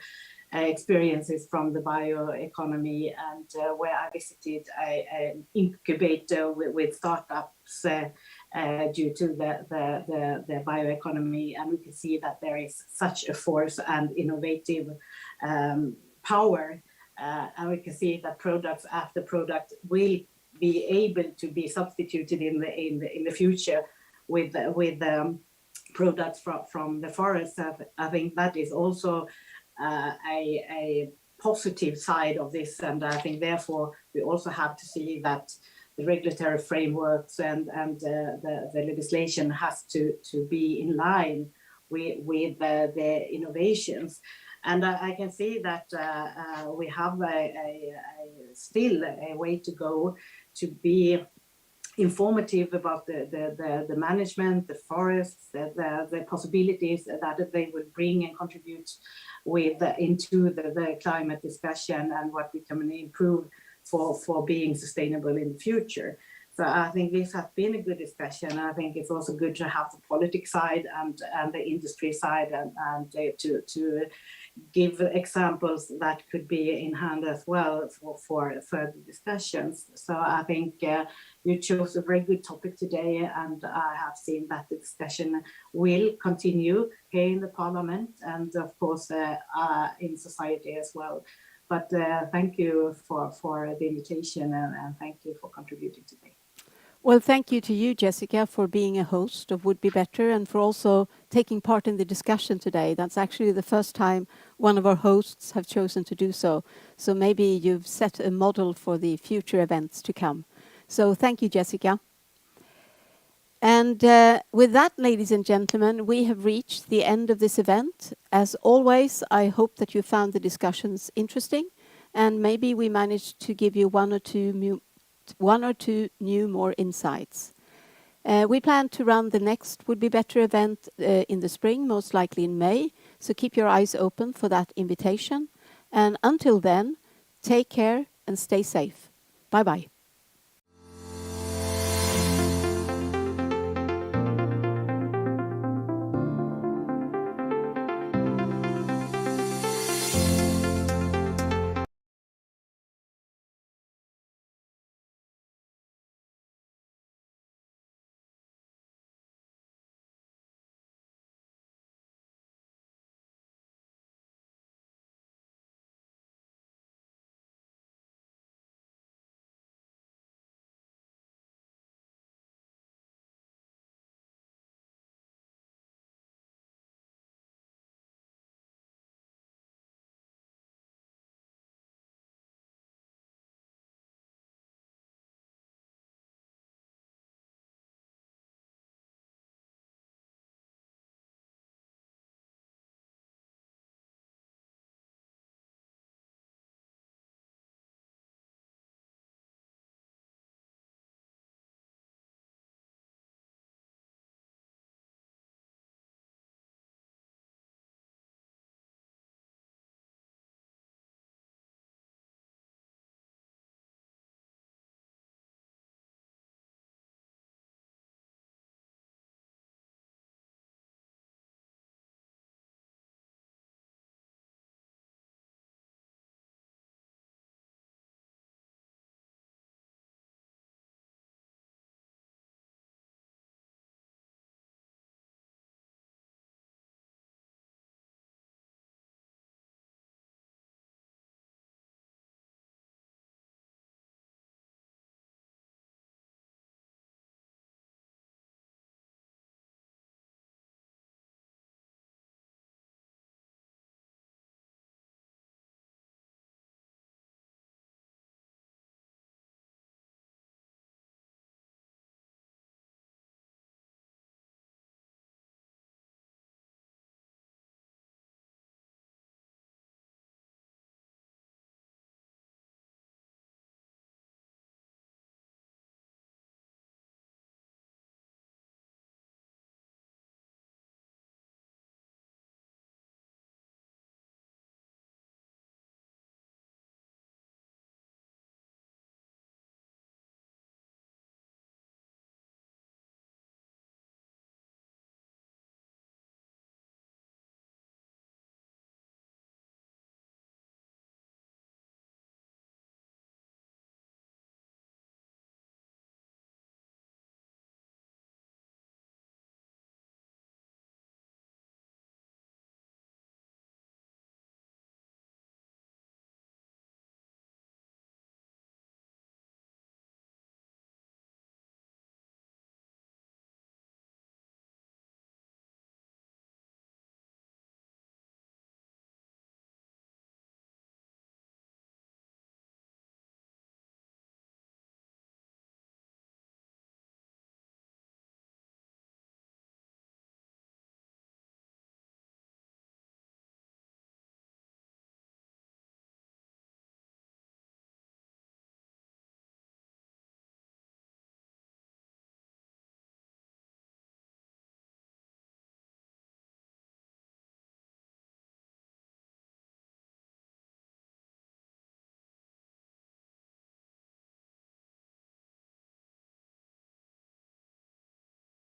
experiences from the bioeconomy, and where I visited an incubator with startups due to the bioeconomy, and we can see that there is such a force and innovative power, and we can see that products after product will be able to be substituted in the future with products from the forest. I think that is also a positive side of this, and I think therefore we also have to see that the regulatory frameworks and the legislation has to be in line with the innovations. And I can see that we have still a way to go to be informative about the management, the forests, the possibilities that they will bring and contribute into the climate discussion, and what we can improve for being sustainable in the future. So I think this has been a good discussion. I think it's also good to have the politics side and the industry side, and to give examples that could be in hand as well for further discussions. So I think you chose a very good topic today, and I have seen that the discussion will continue here in the Parliament, and of course in society as well. But thank you for the invitation, and thank you for contributing today. Well, thank you to you, Jessica, for being a host of Would Be Better, and for also taking part in the discussion today. That's actually the first time one of our hosts have chosen to do so. So maybe you've set a model for the future events to come. So thank you, Jessica. And with that, ladies and gentlemen, we have reached the end of this event. As always, I hope that you found the discussions interesting, and maybe we managed to give you one or two new more insights. We plan to run the next Would Be Better event in the spring, most likely in May. So keep your eyes open for that invitation. And until then, take care and stay safe. Bye-bye.